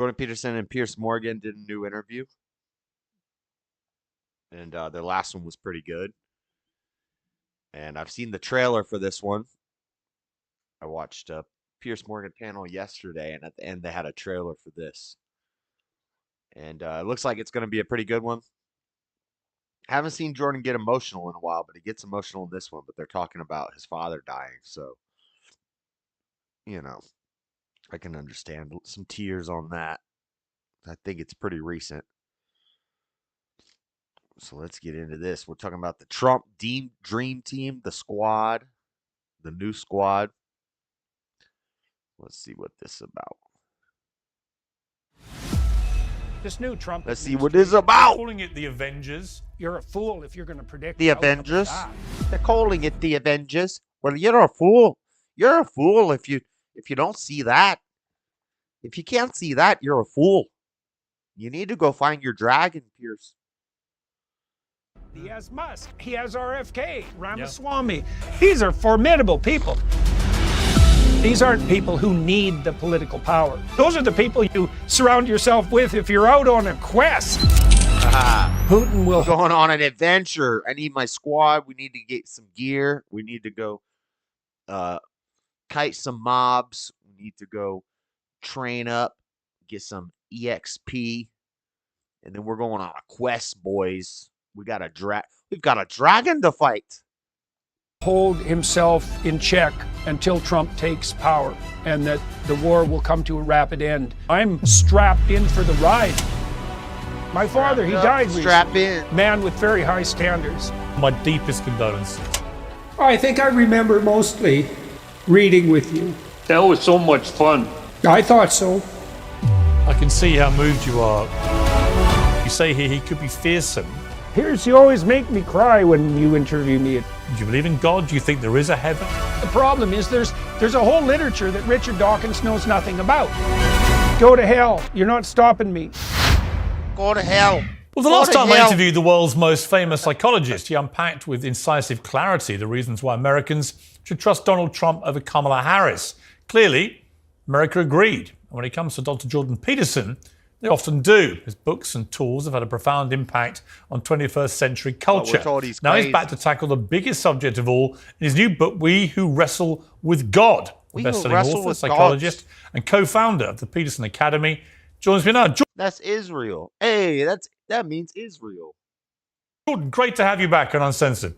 Jordan Peterson and Piers Morgan did a new interview, and their last one was pretty good. And I've seen the trailer for this one. I watched a Piers Morgan panel yesterday, and at the end they had a trailer for this. And it looks like it's going to be a pretty good one. Haven't seen Jordan get emotional in a while, but he gets emotional in this one. But they're talking about his father dying, so I can understand some tears on that. I think it's pretty recent. So let's get into this. We're talking about the Trump Dream Team, the squad, the new squad. Let's see what this is about. This new Trump. Let's see what this is about. Calling it the Avengers. You're a fool if you're going to predict the Avengers. They're calling it the Avengers. Well, you're a fool. You're a fool if you don't see that. If you can't see that, you're a fool. You need to go find your dragon, Pierce. He has Musk. He has RFK, Ramaswamy. Yeah. These are formidable people. These aren't people who need the political power. Those are the people you surround yourself with if you're out on a quest. Putin will... Going on an adventure. I need my squad. We need to get some gear. We need to go kite some mobs. We need to go train up, get some EXP. And then we're going on a quest, boys. We've got a dragon to fight. Hold himself in check until Trump takes power, and that the war will come to a rapid end. I'm strapped in for the ride. My father, he died recently. Strap in. Man with very high standards. My deepest condolences. I think I remember mostly reading with you. That was so much fun. I thought so. I can see how moved you are. You say here he could be fearsome. Piers, you always make me cry when you interview me. Do you believe in God? Do you think there is a heaven? The problem is there's a whole literature that Richard Dawkins knows nothing about. Go to hell. You're not stopping me. Go to hell. Well, the last time I interviewed the world's most famous psychologist, he unpacked with incisive clarity the reasons why Americans should trust Donald Trump over Kamala Harris. Clearly, America agreed. And when it comes to Dr. Jordan Peterson, they often do. His books and tools have had a profound impact on 21st century culture. Now he's back to tackle the biggest subject of all in his new book, We Who Wrestle with God. The best-selling author, psychologist, and co-founder of the Peterson Academy joins me now. That's Israel. Hey, that means Israel. Jordan, great to have you back on Uncensored.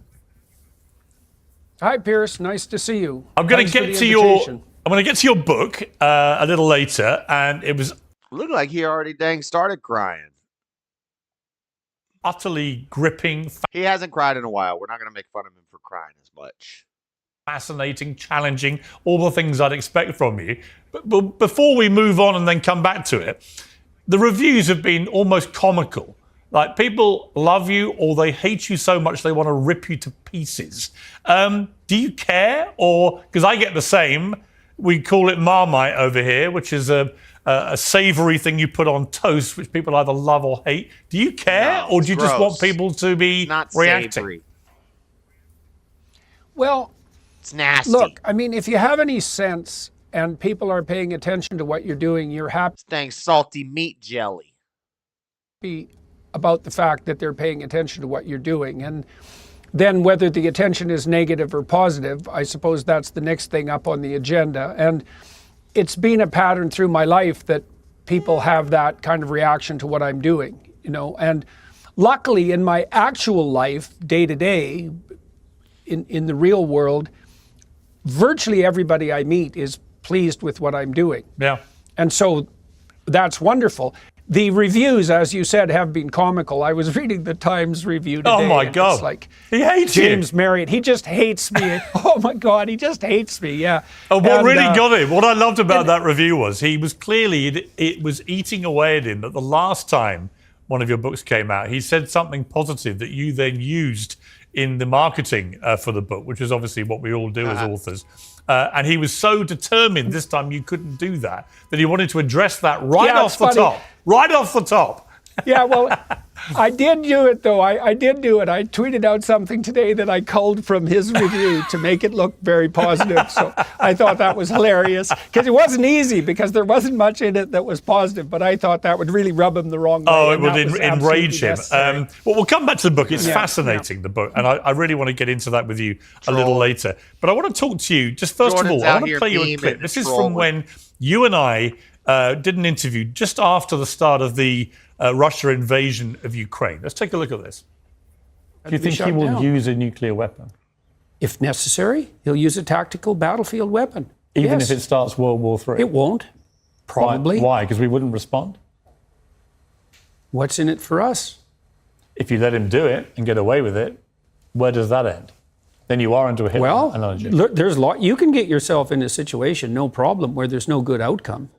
Hi, Piers. Nice to see you. I'm going to get to your book a little later, and it was looked like he already dang started crying. Utterly gripping. He hasn't cried in a while. We're not going to make fun of him for crying as much. Fascinating, challenging, all the things I'd expect from you. But before we move on and then come back to it, the reviews have been almost comical. Like, people love you or they hate you so much they want to rip you to pieces. Do you care? Or, because I get the same, we call it Marmite over here, which is a savory thing you put on toast, which people either love or hate. Do you care, or do you just want people to be reacting? Savory. Well, it's nasty. Look, I mean, if you have any sense and people are paying attention to what you're doing, you're happy. Dang salty meat jelly. About the fact that they're paying attention to what you're doing. And then whether the attention is negative or positive, I suppose that's the next thing up on the agenda. And it's been a pattern through my life that people have that kind of reaction to what I'm doing, and luckily in my actual life, day to day, in the real world, virtually everybody I meet is pleased with what I'm doing. Yeah. And so that's wonderful. The reviews, as you said, have been comical. I was reading the Times review today. Oh my God. It's like, he hates James Marriott. He just hates me. Oh my God, he just hates me. Yeah. And what really got him, what I loved about that review was he was clearly, it was eating away at him that the last time one of your books came out, he said something positive that you then used in the marketing for the book, which is obviously what we all do as authors. And he was so determined this time you couldn't do that he wanted to address that right off the top. Right off the top. Yeah, well, I did do it, though. I did do it. I tweeted out something today that I culled from his review to make it look very positive. So I thought that was hilarious because it wasn't easy because there wasn't much in it that was positive. But I thought that would really rub him the wrong way. Oh, it would enrage him. Well, we'll come back to the book. It's fascinating, the book. And I really want to get into that with you a little later. But I want to talk to you, just first of all, I want to play you a clip. This is from when you and I did an interview just after the start of the Russia invasion of Ukraine. Let's take a look at this. Do you think he will use a nuclear weapon? If necessary, he'll use a tactical battlefield weapon. Even if it starts World War III? It won't. Probably. Why? Because we wouldn't respond? What's in it for us? If you let him do it and get away with it, where does that end? Then you are into a Hitler analogy. Look, there's a lot. You can get yourself in a situation, no problem, where there's no good outcome.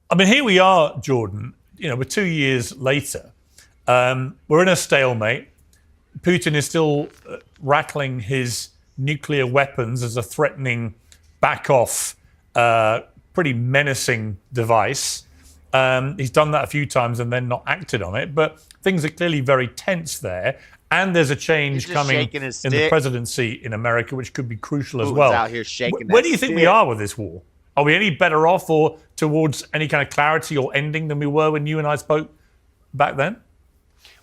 I mean, here we are, Jordan. You know, we're 2 years later. We're in a stalemate. Putin is still rattling his nuclear weapons as a threatening, back-off, pretty menacing device. He's done that a few times and then not acted on it. But things are clearly very tense there. And there's a change coming in the presidency in America, which could be crucial as well. Out here shaking Where do you think we are with this war? Are we any better off or towards any kind of clarity or ending than we were when you and I spoke back then?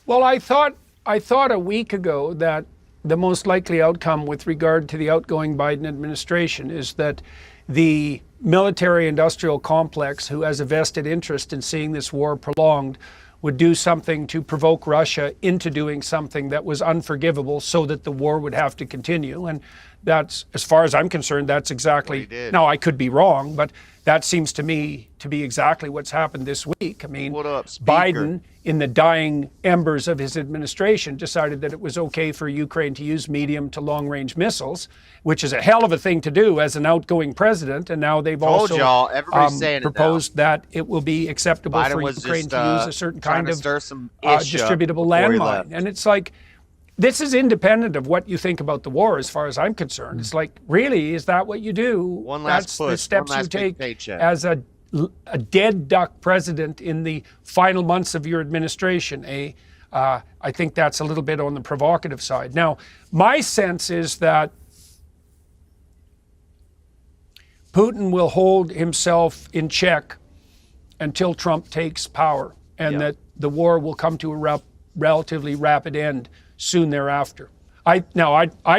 Well, I thought a week ago that the most likely outcome with regard to the outgoing Biden administration is that the military-industrial complex, who has a vested interest in seeing this war prolonged, would do something to provoke Russia into doing something that was unforgivable so that the war would have to continue. And that's, as far as I'm concerned, that's exactly, now I could be wrong, but that seems to me to be exactly what's happened this week. I mean, Biden, in the dying embers of his administration, decided that it was okay for Ukraine to use medium to long-range missiles, which is a hell of a thing to do as an outgoing president. And now they've also proposed that it will be acceptable for Ukraine to use a certain kind of distributable landmine. And it's like, this is independent of what you think about the war, as far as I'm concerned. It's like, really, is that what you do? That's the steps you take as a dead duck president in the final months of your administration. I think that's a little bit on the provocative side. Now, my sense is that Putin will hold himself in check until Trump takes power, and that the war will come to a relatively rapid end soon thereafter. I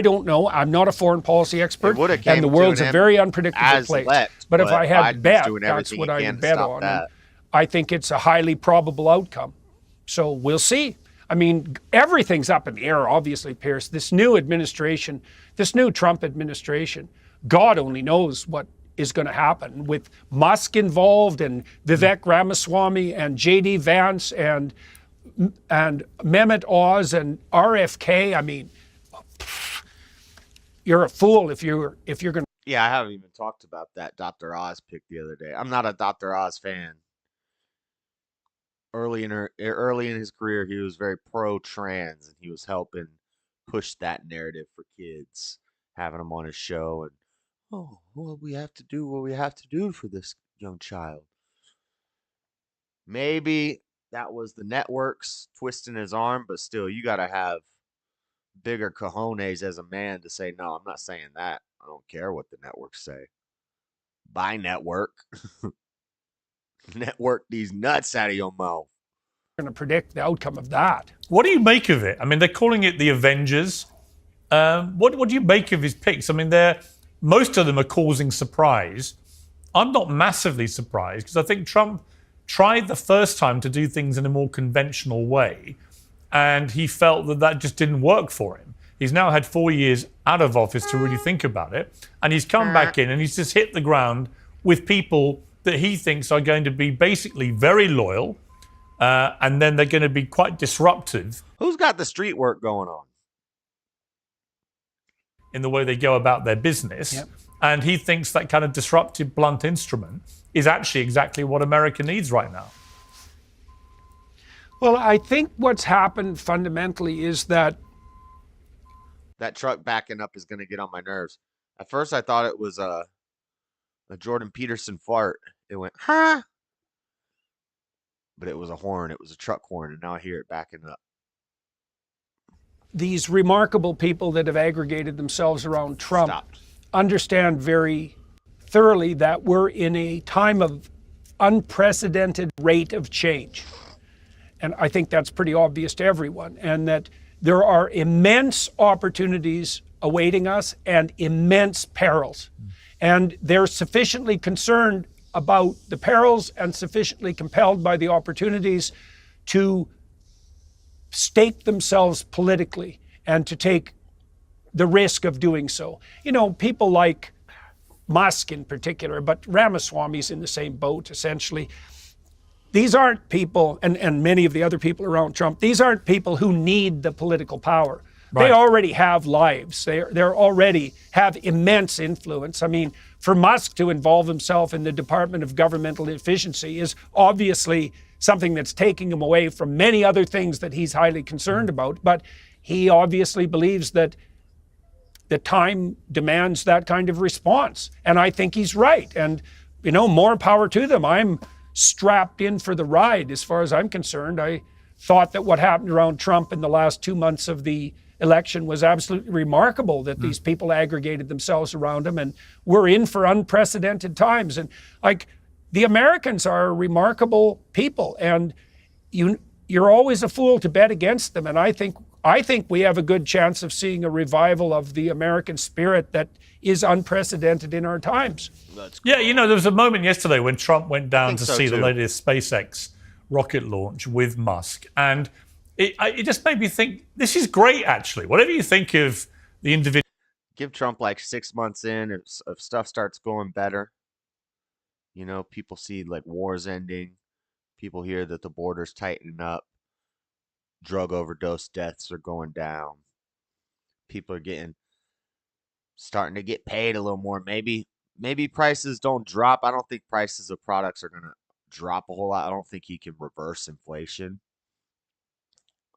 don't know. I'm not a foreign policy expert, and the world's a very unpredictable place. But if I had to bet, that's what I would bet on. And I think it's a highly probable outcome. So we'll see. I mean, everything's up in the air, obviously, Peirs. This new administration, this new Trump administration, God only knows what is going to happen with Musk involved and Vivek Ramaswamy and J.D. Vance and Mehmet Oz and RFK. I mean, you're a fool if you're going to. Yeah, I haven't even talked about that Dr. Oz pick the other day. I'm not a Dr. Oz fan. Early in his career, he was very pro-trans, and he was helping push that narrative for kids, having him on his show, and well, we have to do what we have to do for this young child. Maybe that was the networks twisting his arm, but still, you got to have bigger cojones as a man to say, no, I'm not saying that. I don't care what the networks say. Bye, network. Network these nuts out of your mouth. Going to predict the outcome of that. What do you make of it? I mean, they're calling it the Avengers. What do you make of his picks? I mean, most of them are causing surprise. I'm not massively surprised because I think Trump tried the first time to do things in a more conventional way, and he felt that just didn't work for him. He's now had 4 years out of office to really think about it, and he's come back in and he's just hit the ground with people that he thinks are going to be basically very loyal, and then they're going to be quite disruptive. Who's got the street work going on? In the way they go about their business. Yep. And he thinks that kind of disruptive, blunt instrument is actually exactly what America needs right now. Well, I think what's happened fundamentally is that truck backing up is going to get on my nerves. At first, I thought it was a Jordan Peterson fart. It went, huh? but it was a horn. It was a truck horn, and now I hear it backing up. These remarkable people that have aggregated themselves around Trump Stopped. understand very thoroughly that we're in a time of unprecedented rate of change. And I think that's pretty obvious to everyone. And that there are immense opportunities awaiting us and immense perils. And they're sufficiently concerned about the perils and sufficiently compelled by the opportunities to stake themselves politically and to take the risk of doing so. You know, people like Musk in particular, but Ramaswamy's in the same boat, essentially. These aren't people, and many of the other people around Trump, these aren't people who need the political power. Right. They already have lives. They're already have immense influence. I mean, for Musk to involve himself in the Department of Governmental Efficiency is obviously something that's taking him away from many other things that he's highly concerned about. But he obviously believes that the time demands that kind of response. And I think he's right. And, you know, more power to them. I'm strapped in for the ride as far as I'm concerned. I thought that what happened around Trump in the last 2 months of the election was absolutely remarkable, that these people aggregated themselves around him, and we're in for unprecedented times. And like, the Americans are remarkable people, and you're always a fool to bet against them. And I think we have a good chance of seeing a revival of the American spirit that is unprecedented in our times. Yeah, you know, there was a moment yesterday when Trump went down to so, see too. the latest SpaceX rocket launch with Musk. And it just made me think, this is great, actually. Whatever you think of the individual. Give Trump like 6 months in, if stuff starts going better. You know, people see like wars ending. People hear that the border's tightening up. Drug overdose deaths are going down. People are starting to get paid a little more. Maybe prices don't drop. I don't think prices of products are going to drop a whole lot. I don't think he can reverse inflation.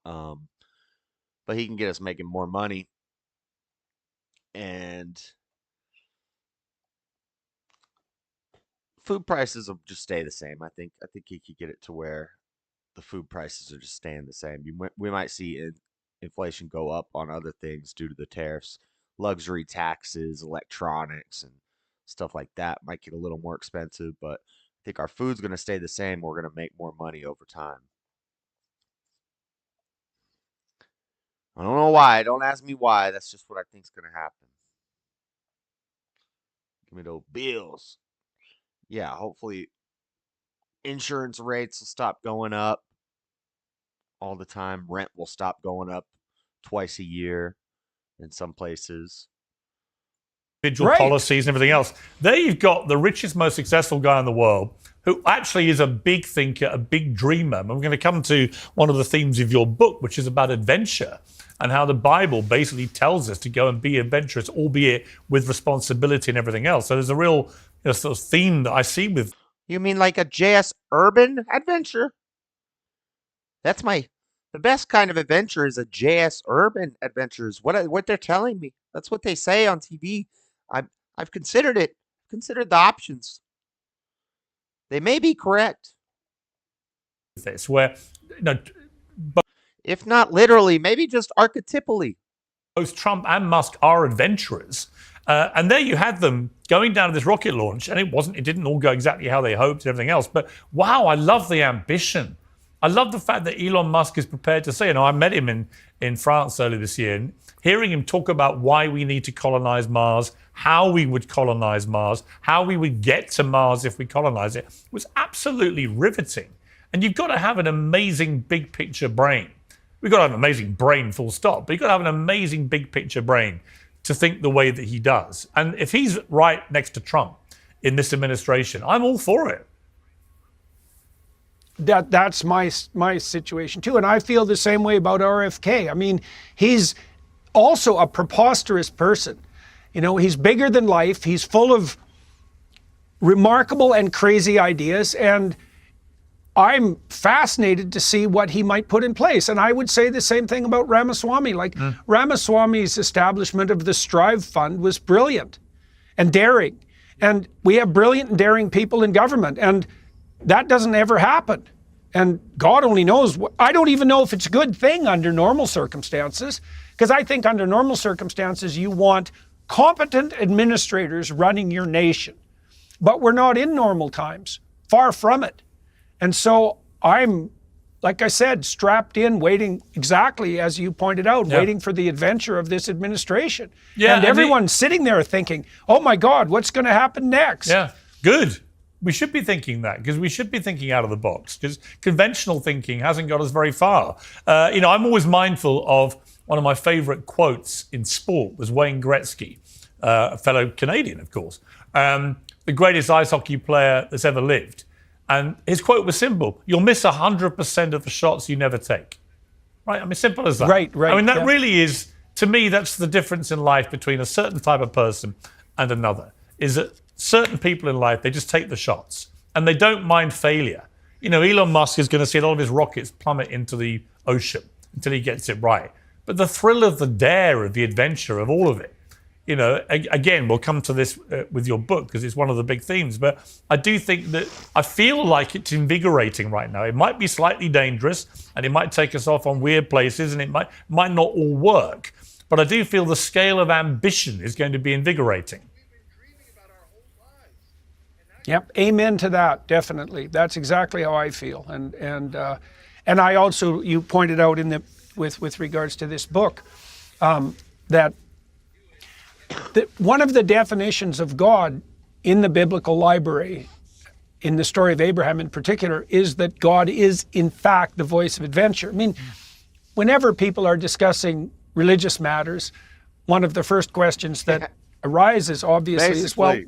But he can get us making more money. And food prices will just stay the same. I think he could get it to where the food prices are just staying the same. We might see inflation go up on other things due to the tariffs, luxury taxes, electronics, and stuff like that might get a little more expensive. But I think our food's going to stay the same. We're going to make more money over time. I don't know why. Don't ask me why. That's just what I think's going to happen. Give me those bills. Yeah, hopefully insurance rates will stop going up all the time. Rent will stop going up twice a year in some places. Individual policies and everything else. There you've got the richest, most successful guy in the world, who actually is a big thinker, a big dreamer. And we're going to come to one of the themes of your book, which is about adventure and how the Bible basically tells us to go and be adventurous, albeit with responsibility and everything else. So there's a real sort of theme that I see with. You mean like a JS Urban adventure? The best kind of adventure is a JS Urban adventures. What they're telling me. That's what they say on TV. I've considered it. Considered the options. They may be correct. This where, if not literally, maybe just archetypally. Both Trump and Musk are adventurers. And there you had them going down to this rocket launch, and it didn't all go exactly how they hoped and everything else. But wow, I love the ambition. I love the fact that Elon Musk is prepared to say, I met him in France earlier this year, and hearing him talk about why we need to colonize Mars, how we would colonize Mars, how we would get to Mars if we colonize it, was absolutely riveting. And you've got to have an amazing big picture brain. We've got to have an amazing brain, full stop, but you've got to have an amazing big picture brain to think the way that he does. And if he's right next to Trump in this administration, I'm all for it. That's my situation too. And I feel the same way about RFK. I mean, he's also a preposterous person. You know, he's bigger than life. He's full of remarkable and crazy ideas. And I'm fascinated to see what he might put in place. And I would say the same thing about Ramaswamy. Ramaswamy's establishment of the Strive Fund was brilliant and daring. And we have brilliant and daring people in government. And that doesn't ever happen. And God only knows. I don't even know if it's a good thing under normal circumstances, because I think under normal circumstances you want competent administrators running your nation. But we're not in normal times, far from it. And so I'm, like I said, strapped in, waiting exactly as you pointed out, waiting for the adventure of this administration. Yeah, and everyone's sitting there thinking, oh my God, what's going to happen next? Yeah, good. We should be thinking that, because we should be thinking out of the box, because conventional thinking hasn't got us very far. I'm always mindful of one of my favorite quotes in sport was Wayne Gretzky, a fellow Canadian, of course, the greatest ice hockey player that's ever lived. And his quote was simple: you'll miss 100% of the shots you never take. Right? I mean, simple as that. Right. I mean, that really is, to me, that's the difference in life between a certain type of person and another, is that certain people in life, they just take the shots and they don't mind failure. Elon Musk is going to see a lot of his rockets plummet into the ocean until he gets it right. But the thrill of the dare, of the adventure, of all of it, again, we'll come to this with your book because it's one of the big themes. But I do think that I feel like it's invigorating right now. It might be slightly dangerous and it might take us off on weird places and it might not all work. But I do feel the scale of ambition is going to be invigorating. Yep, amen to that. Definitely, that's exactly how I feel. And I also, you pointed out with regards to this book, that one of the definitions of God in the biblical library, in the story of Abraham in particular, is that God is in fact the voice of adventure. I mean, whenever people are discussing religious matters, one of the first questions that arises obviously is, well,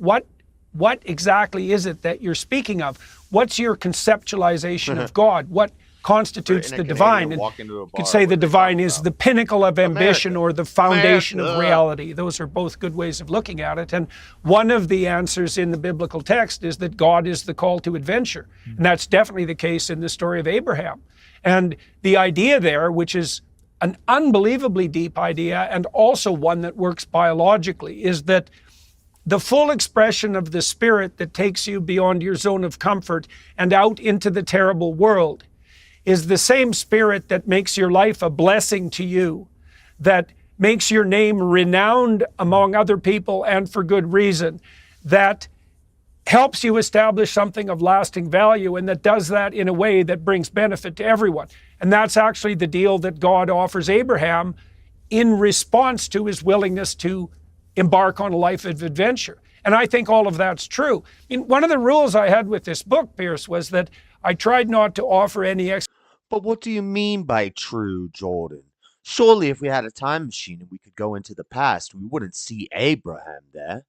what exactly is it that you're speaking of? What's your conceptualization of God? What constitutes the divine? And you could say the divine is the pinnacle of ambition or the foundation of reality. Those are both good ways of looking at it. And one of the answers in the biblical text is that God is the call to adventure. And that's definitely the case in the story of Abraham. And the idea there, which is an unbelievably deep idea and also one that works biologically, is that the full expression of the spirit that takes you beyond your zone of comfort and out into the terrible world is the same spirit that makes your life a blessing to you, that makes your name renowned among other people and for good reason, that helps you establish something of lasting value, and that does that in a way that brings benefit to everyone. And that's actually the deal that God offers Abraham in response to his willingness to embark on a life of adventure. And I think all of that's true. I mean, one of the rules I had with this book, Peirs, was that I tried not to offer any But what do you mean by true, Jordan? Surely if we had a time machine and we could go into the past, we wouldn't see Abraham there,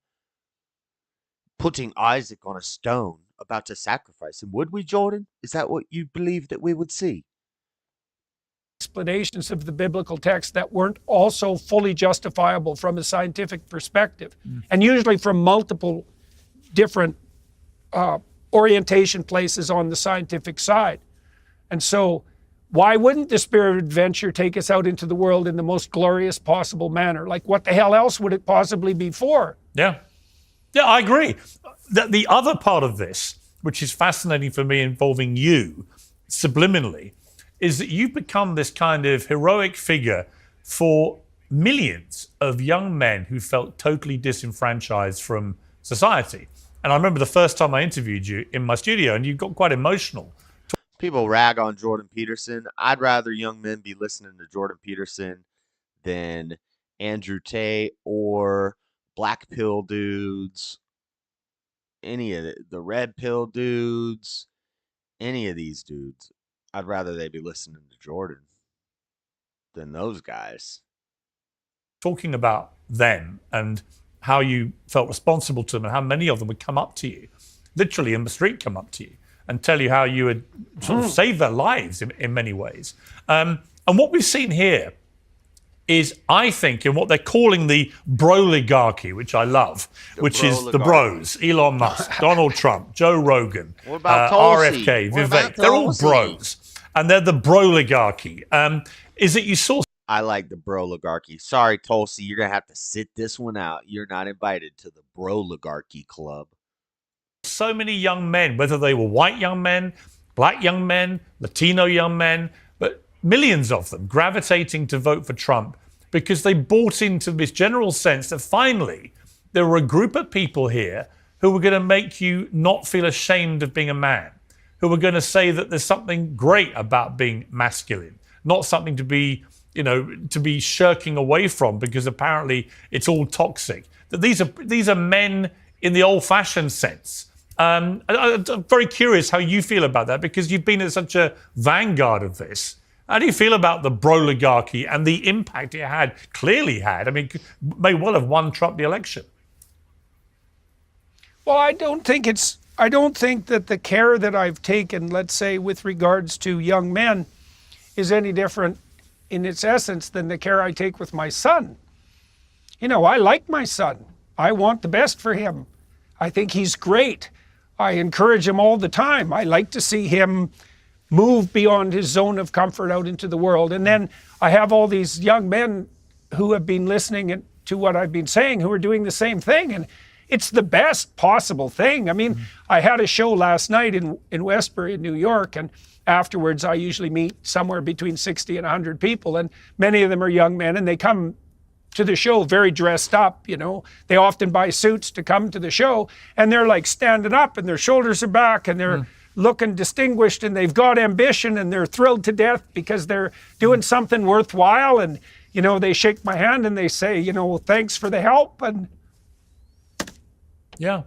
putting Isaac on a stone, about to sacrifice him, would we, Jordan? Is that what you believe that we would see? explanations of the biblical text that weren't also fully justifiable from a scientific perspective, and usually from multiple different orientation places on the scientific side. And so why wouldn't the spirit of adventure take us out into the world in the most glorious possible manner? Like, what the hell else would it possibly be for? Yeah, I agree. The other part of this, which is fascinating for me, involving you subliminally, is that you've become this kind of heroic figure for millions of young men who felt totally disenfranchised from society. And I remember the first time I interviewed you in my studio, and you got quite emotional. People rag on Jordan Peterson. I'd rather young men be listening to Jordan Peterson than Andrew Tate or black pill dudes, any of the red pill dudes, any of these dudes. I'd rather they be listening to Jordan than those guys. Talking about them and how you felt responsible to them and how many of them would come up to you, literally in the street come up to you and tell you how you had sort of saved their lives in many ways. And what we've seen here is, I think, in what they're calling the broligarchy, which I love, which is the bros, Elon Musk, Donald Trump, Joe Rogan, RFK, Vivek. They're all bros, and they're the broligarchy. Is that you saw... I like the broligarchy. Sorry, Tulsi, you're going to have to sit this one out. You're not invited to the broligarchy club. So many young men, whether they were white young men, black young men, Latino young men, but millions of them gravitating to vote for Trump because they bought into this general sense that finally there were a group of people here who were going to make you not feel ashamed of being a man, who were going to say that there's something great about being masculine, not something to be, to be shirking away from because apparently it's all toxic. That these are men in the old-fashioned sense. I'm very curious how you feel about that because you've been at such a vanguard of this. How do you feel about the broligarchy and the impact it clearly had? I mean, may well have won Trump the election. Well, I don't think that the care that I've taken, let's say, with regards to young men is any different in its essence than the care I take with my son. I like my son. I want the best for him. I think he's great. I encourage him all the time. I like to see him move beyond his zone of comfort out into the world. And then I have all these young men who have been listening to what I've been saying who are doing the same thing. And it's the best possible thing. I mean, I had a show last night in Westbury in New York, and afterwards I usually meet somewhere between 60 and 100 people, and many of them are young men, and they come to the show very dressed up, They often buy suits to come to the show, and they're like standing up, and their shoulders are back, and they're looking distinguished, and they've got ambition, and they're thrilled to death because they're doing something worthwhile, and, they shake my hand and they say, thanks for the help, and yeah,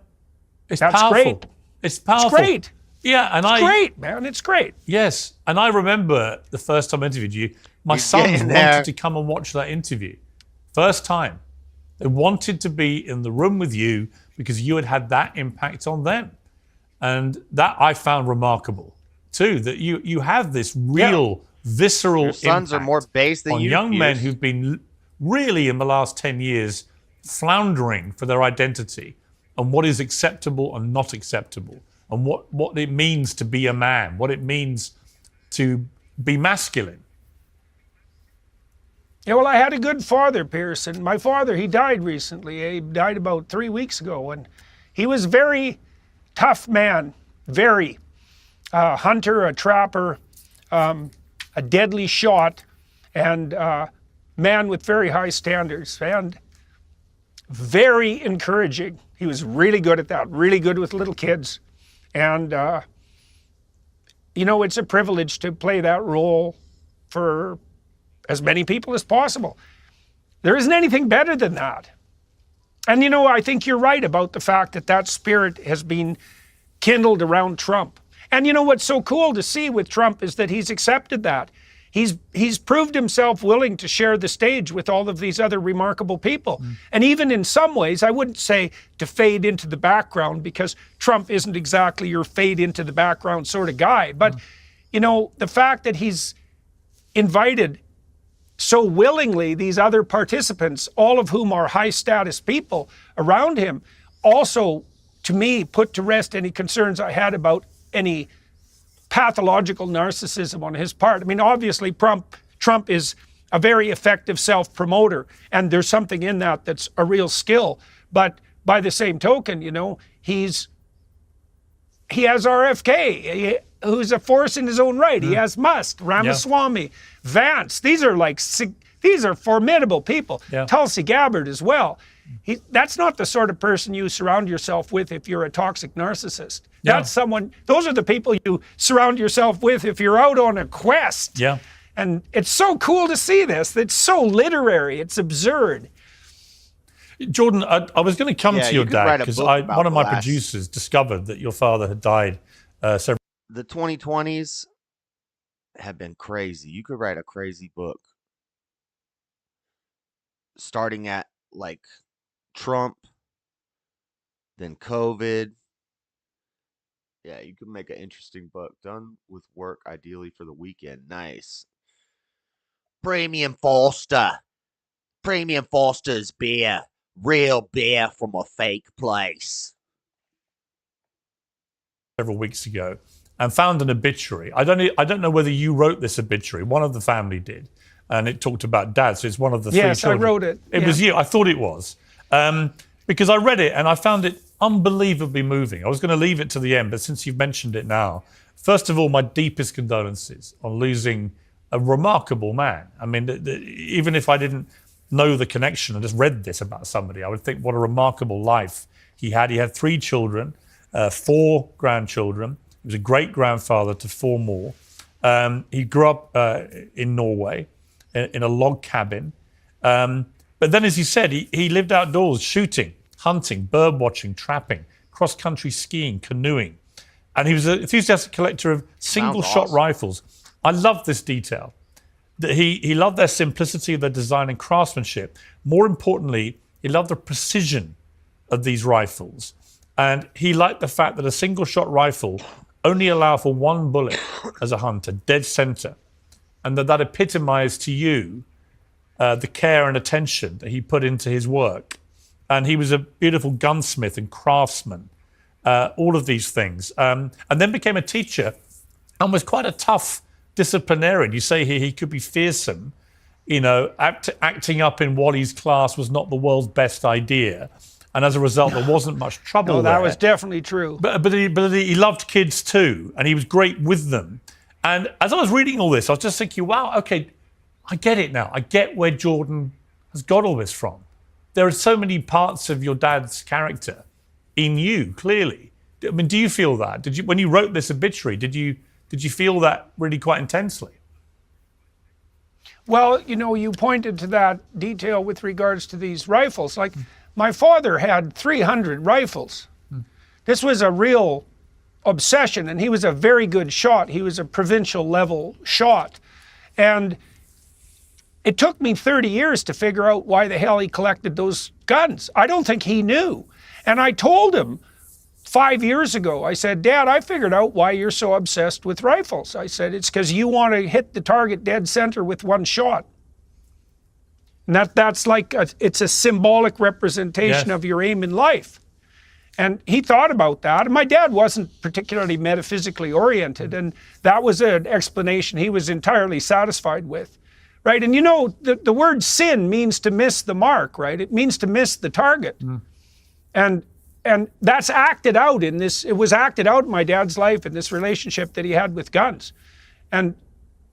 it's that's powerful. great. It's powerful. It's great. Yeah, and it's great, man. It's great. Yes, and I remember the first time I interviewed you, my sons wanted to come and watch that interview. First time. They wanted to be in the room with you because you had that impact on them. And that I found remarkable, too, that you have this real, visceral Your sons impact are more based than on you, young men Pearse. who've been really, in the last 10 years, floundering for their identity and what is acceptable and not acceptable, and what it means to be a man, what it means to be masculine. Yeah, well, I had a good father, Pearson. My father, he died recently. He died about 3 weeks ago, and he was very tough man, very. Hunter, a trapper, a deadly shot, and man with very high standards, and very encouraging. He was really good at that, really good with little kids. And, it's a privilege to play that role for as many people as possible. There isn't anything better than that. And, I think you're right about the fact that spirit has been kindled around Trump. And what's so cool to see with Trump is that he's accepted that. He's proved himself willing to share the stage with all of these other remarkable people. And even in some ways, I wouldn't say to fade into the background, because Trump isn't exactly your fade into the background sort of guy. But, the fact that he's invited so willingly these other participants, all of whom are high status people around him, also, to me, put to rest any concerns I had about any pathological narcissism on his part. I mean, obviously, Trump is a very effective self-promoter, and there's something in that that's a real skill. But by the same token, he has RFK, who's a force in his own right. He has Musk, Ramaswamy, Vance. These are formidable people. Yeah. Tulsi Gabbard as well. That's not the sort of person you surround yourself with if you're a toxic narcissist. Yeah. Those are the people you surround yourself with if you're out on a quest. Yeah. And it's so cool to see this. It's so literary. It's absurd. Jordan, I was going to come to your you could dad write a because book one about of my the last- producers discovered that your father had died several. The 2020s have been crazy. You could write a crazy book. Starting at like Trump, then COVID. Yeah, you could make an interesting book. Done with work, ideally for the weekend. Nice. Premium Foster. Premium Foster's beer. Real beer from a fake place. Several weeks ago, and found an obituary. I don't know whether you wrote this obituary. One of the family did, and it talked about Dad. So it's one of the three Yes, I children. wrote it. It was you. I thought it was because I read it and I found it unbelievably moving. I was going to leave it to the end, but since you've mentioned it now, first of all, my deepest condolences on losing a remarkable man. I mean, even if I didn't know the connection, I just read this about somebody, I would think what a remarkable life he had. He had 3 children, 4 grandchildren. He was a great-grandfather to 4 more. He grew up in Norway in a log cabin. But then, as you said, he lived outdoors shooting, hunting, bird watching, trapping, cross-country skiing, canoeing. And he was an enthusiastic collector of single-shot rifles. I love this detail. That he loved their simplicity, their design and craftsmanship. More importantly, he loved the precision of these rifles. And he liked the fact that a single-shot rifle only allowed for 1 bullet as a hunter, dead center. And that epitomized to you the care and attention that he put into his work. And he was a beautiful gunsmith and craftsman, all of these things. And then became a teacher and was quite a tough disciplinarian. You say here he could be fearsome. You know, acting up in Wally's class was not the world's best idea. And as a result, there wasn't much trouble there. That was definitely true. But he loved kids too, and he was great with them. And as I was reading all this, I was just thinking, wow, okay, I get it now. I get where Jordan has got all this from. There are so many parts of your dad's character in you, clearly. I mean, do you feel that? Did you, when you wrote this obituary, did you feel that really quite intensely? Well, you know, you pointed to that detail with regards to these rifles. Like, my father had 300 rifles. This was a real obsession, and he was a very good shot. He was a provincial level shot. And it took me 30 years to figure out why the hell he collected those guns. I don't think he knew. And I told him 5 years ago, I said, Dad, I figured out why you're so obsessed with rifles. I said, it's because you want to hit the target dead center with 1 shot. And that's like, it's a symbolic representation of your aim in life. And he thought about that. And my dad wasn't particularly metaphysically oriented. And that was an explanation he was entirely satisfied with. Right? And you know, the word sin means to miss the mark, right? It means to miss the target. And that's acted out in this, it was acted out in my dad's life in this relationship that he had with guns. And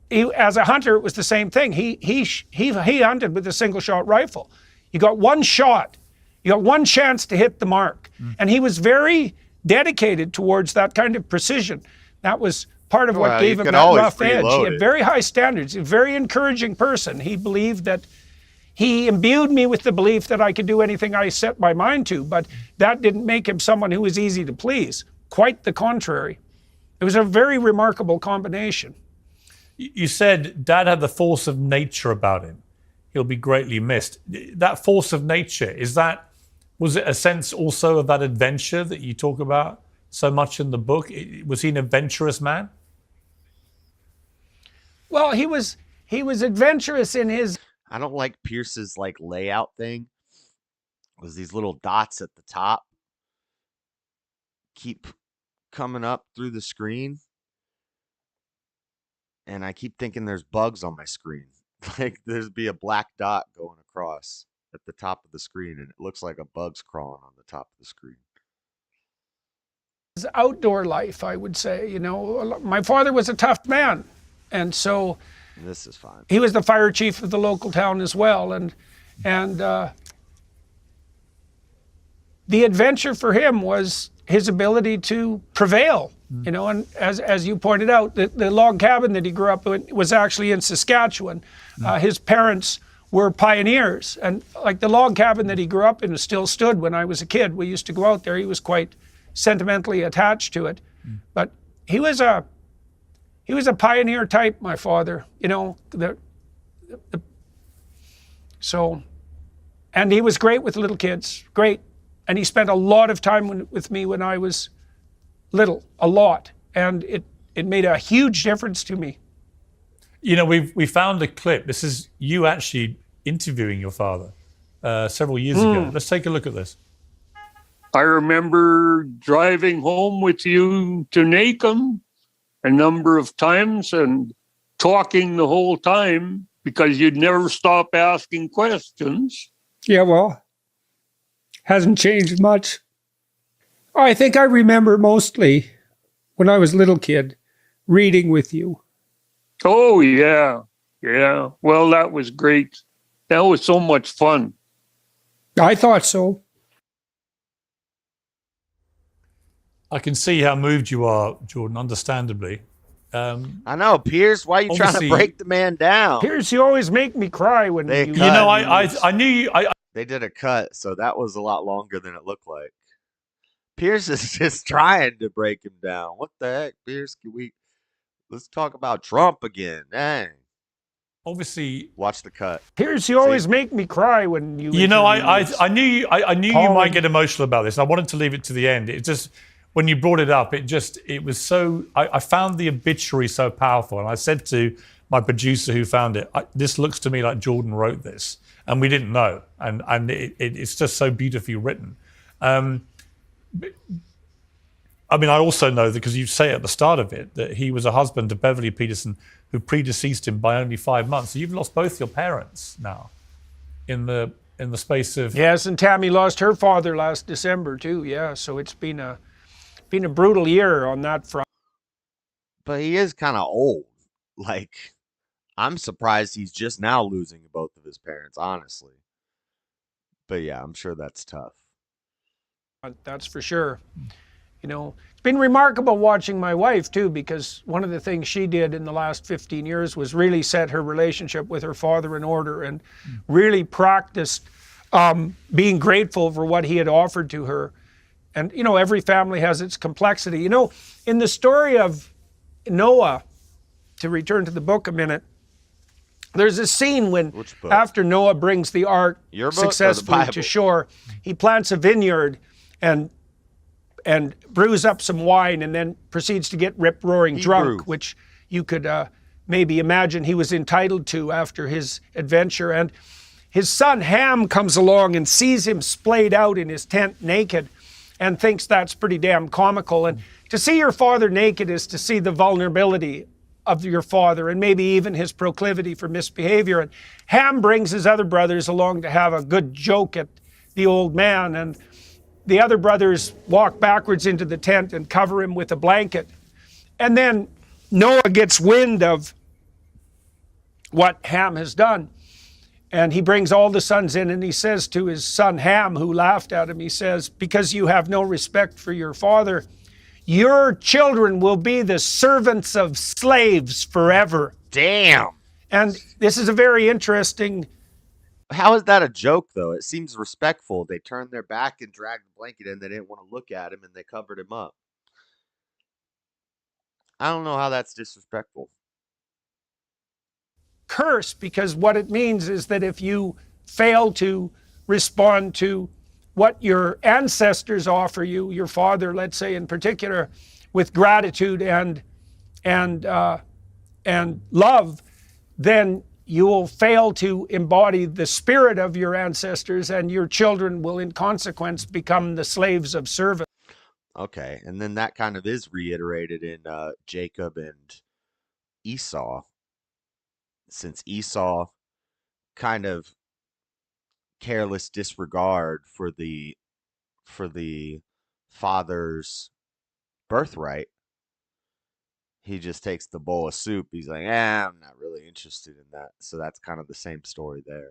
he, as a hunter, it was the same thing. He hunted with a single shot rifle. You got 1 shot. You got 1 chance to hit the mark. And he was very dedicated towards that kind of precision. That was part of what gave him that rough edge. He had very high standards. A very encouraging person. He believed that, he imbued me with the belief that I could do anything I set my mind to, but that didn't make him someone who was easy to please. Quite the contrary. It was a very remarkable combination. You said Dad had the force of nature about him. He'll be greatly missed. That force of nature, was it a sense also of that adventure that you talk about so much in the book? Was he an adventurous man? Well, he was adventurous in his... I don't like Peirce's like layout thing. It was these little dots at the top keep coming up through the screen. And I keep thinking there's bugs on my screen. Like there's be a black dot going across at the top of the screen, and it looks like a bug's crawling on the top of the screen. His outdoor life, I would say, you know, my father was a tough man. And so this is fine. He was the fire chief of the local town as well. And the adventure for him was his ability to prevail. You know, and as you pointed out, the log cabin that he grew up in was actually in Saskatchewan. His parents were pioneers, and like the log cabin that he grew up in still stood when I was a kid. We used to go out there. He was quite sentimentally attached to it, but he was a pioneer type, my father. You know, so, and he was great with little kids, great, and he spent a lot of time with me when I was little, a lot, and it made a huge difference to me. You know, we found a clip. This is you actually interviewing your father several years ago. Let's take a look at this. I remember driving home with you to Nacum a number of times and talking the whole time because you'd never stop asking questions. Yeah, well, hasn't changed much. I think I remember mostly when I was a little kid reading with you. Oh, yeah. Yeah. Well, that was great. That was so much fun. I thought so. I can see how moved you are, Jordan, understandably. I know, Peirs. Why are you trying to Obviously- break the man down? Peirs, you always make me cry when They you. cut. You know, I knew you. They did a cut, so that was a lot longer than it looked like. Peirs is just trying to break him down. What the heck, Peirs? Let's talk about Trump again. Dang. Obviously, Watch the cut. Peirs, you always make me cry when you. you know, interview I knew you. I knew you Paul might and- get emotional about this. I wanted to leave it to the end. It just when you brought it up, it was so. I found the obituary so powerful, and I said to my producer who found it, "This looks to me like Jordan wrote this," and we didn't know, and it's just so beautifully written. I mean, I also know that because you say at the start of it that he was a husband to Beverly Peterson, who predeceased him by only 5 months. So you've lost both your parents now, in the space of Yes, and Tammy lost her father last December too. Yeah, so it's been a brutal year on that front. But he is kind of old. Like, I'm surprised he's just now losing both of his parents, honestly. But yeah, I'm sure that's tough. That's for sure. You know, it's been remarkable watching my wife too, because one of the things she did in the last 15 years was really set her relationship with her father in order and really practiced being grateful for what he had offered to her. And, you know, every family has its complexity. You know, in the story of Noah, to return to the book a minute, there's a scene when Which book? after Noah brings the ark Your book or the successfully to Bible? shore, he plants a vineyard and brews up some wine and then proceeds to get rip-roaring drunk, Hebrew. which you could maybe imagine he was entitled to after his adventure. And his son Ham comes along and sees him splayed out in his tent naked and thinks that's pretty damn comical. And to see your father naked is to see the vulnerability of your father and maybe even his proclivity for misbehavior. And Ham brings his other brothers along to have a good joke at the old man, and the other brothers walk backwards into the tent and cover him with a blanket. And then Noah gets wind of what Ham has done. And he brings all the sons in and he says to his son Ham, who laughed at him, he says, "Because you have no respect for your father, your children will be the servants of slaves forever." Damn. And this is a very interesting. How is that a joke, though? It seems respectful. They turned their back and dragged the blanket in. They didn't want to look at him, and they covered him up. I don't know how that's disrespectful. Curse, because what it means is that if you fail to respond to what your ancestors offer you, your father, let's say in particular, with gratitude and love, then you will fail to embody the spirit of your ancestors, and your children will in consequence become the slaves of service. Okay, and then that kind of is reiterated in Jacob and Esau, since Esau kind of careless disregard for the father's birthright, he just takes the bowl of soup. He's like, I'm not really interested in that. So that's kind of the same story there.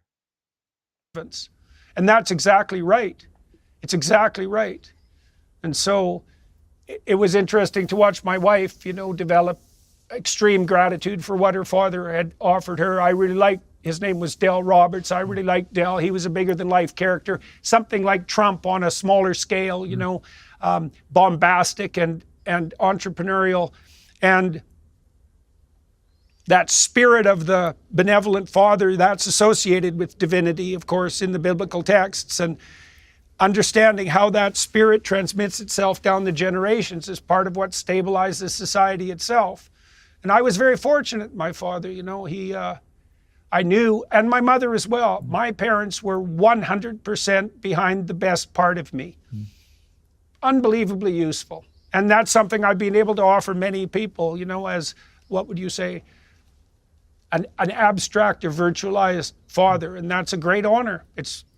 And that's exactly right. It's exactly right. And so it was interesting to watch my wife, you know, develop extreme gratitude for what her father had offered her. I really liked, his name was Del Roberts. I really liked Del. He was a bigger than life character, something like Trump on a smaller scale, you know, bombastic and entrepreneurial. And that spirit of the benevolent father, that's associated with divinity, of course, in the biblical texts. And understanding how that spirit transmits itself down the generations is part of what stabilizes society itself. And I was very fortunate, my father, you know, I knew, and my mother as well, my parents were 100% behind the best part of me. Unbelievably useful. And that's something I've been able to offer many people, you know, as, what would you say, an abstract or virtualized father. And that's a great honor.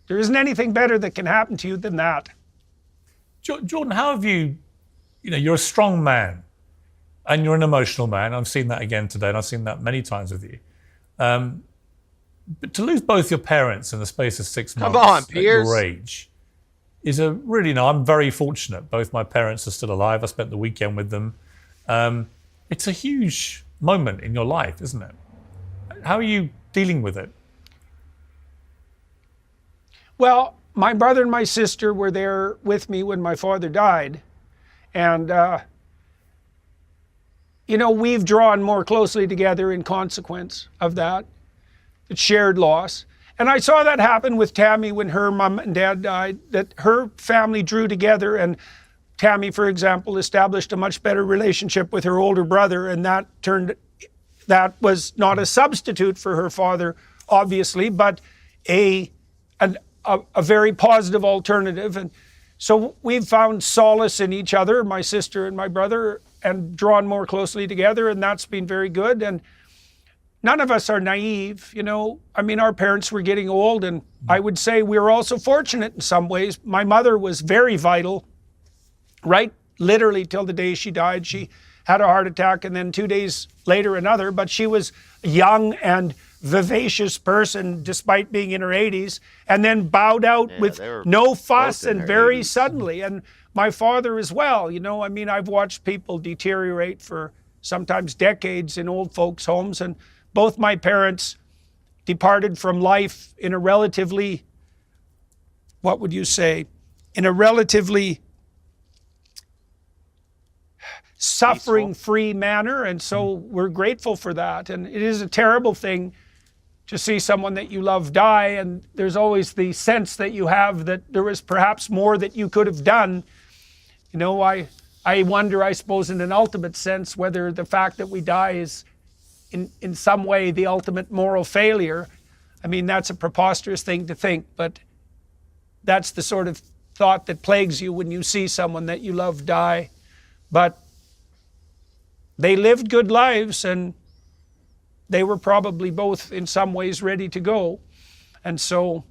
There isn't anything better that can happen to you than that. Jordan, how have you, you're a strong man and you're an emotional man. I've seen that again today, and I've seen that many times with you. But to lose both your parents in the space of 6 months Come on, at your Peirs. age is a really, I'm very fortunate. Both my parents are still alive. I spent the weekend with them. It's a huge moment in your life, isn't it? How are you dealing with it? Well, my brother and my sister were there with me when my father died. And, we've drawn more closely together in consequence of that. It's shared loss. And I saw that happen with Tammy when her mom and dad died, that her family drew together, and Tammy, for example, established a much better relationship with her older brother, and that was not a substitute for her father, obviously, but a very positive alternative. And so we've found solace in each other, my sister and my brother, and drawn more closely together, and that's been very good. And none of us are naive, our parents were getting old, and I would say we were also fortunate in some ways. My mother was very vital, right? Literally till the day she died. She had a heart attack, and then 2 days later another, but she was a young and vivacious person despite being in her 80s, and then bowed out with no fuss and very 80s. Suddenly. And my father as well, I've watched people deteriorate for sometimes decades in old folks' homes, and both my parents departed from life in a relatively, what would you say, in a relatively suffering-free manner, and so we're grateful for that. And it is a terrible thing to see someone that you love die, and there's always the sense that you have that there was perhaps more that you could have done. I wonder, I suppose, in an ultimate sense, whether the fact that we die is in some way the ultimate moral failure. That's a preposterous thing to think, but that's the sort of thought that plagues you when you see someone that you love die. But they lived good lives, and they were probably both in some ways ready to go. And so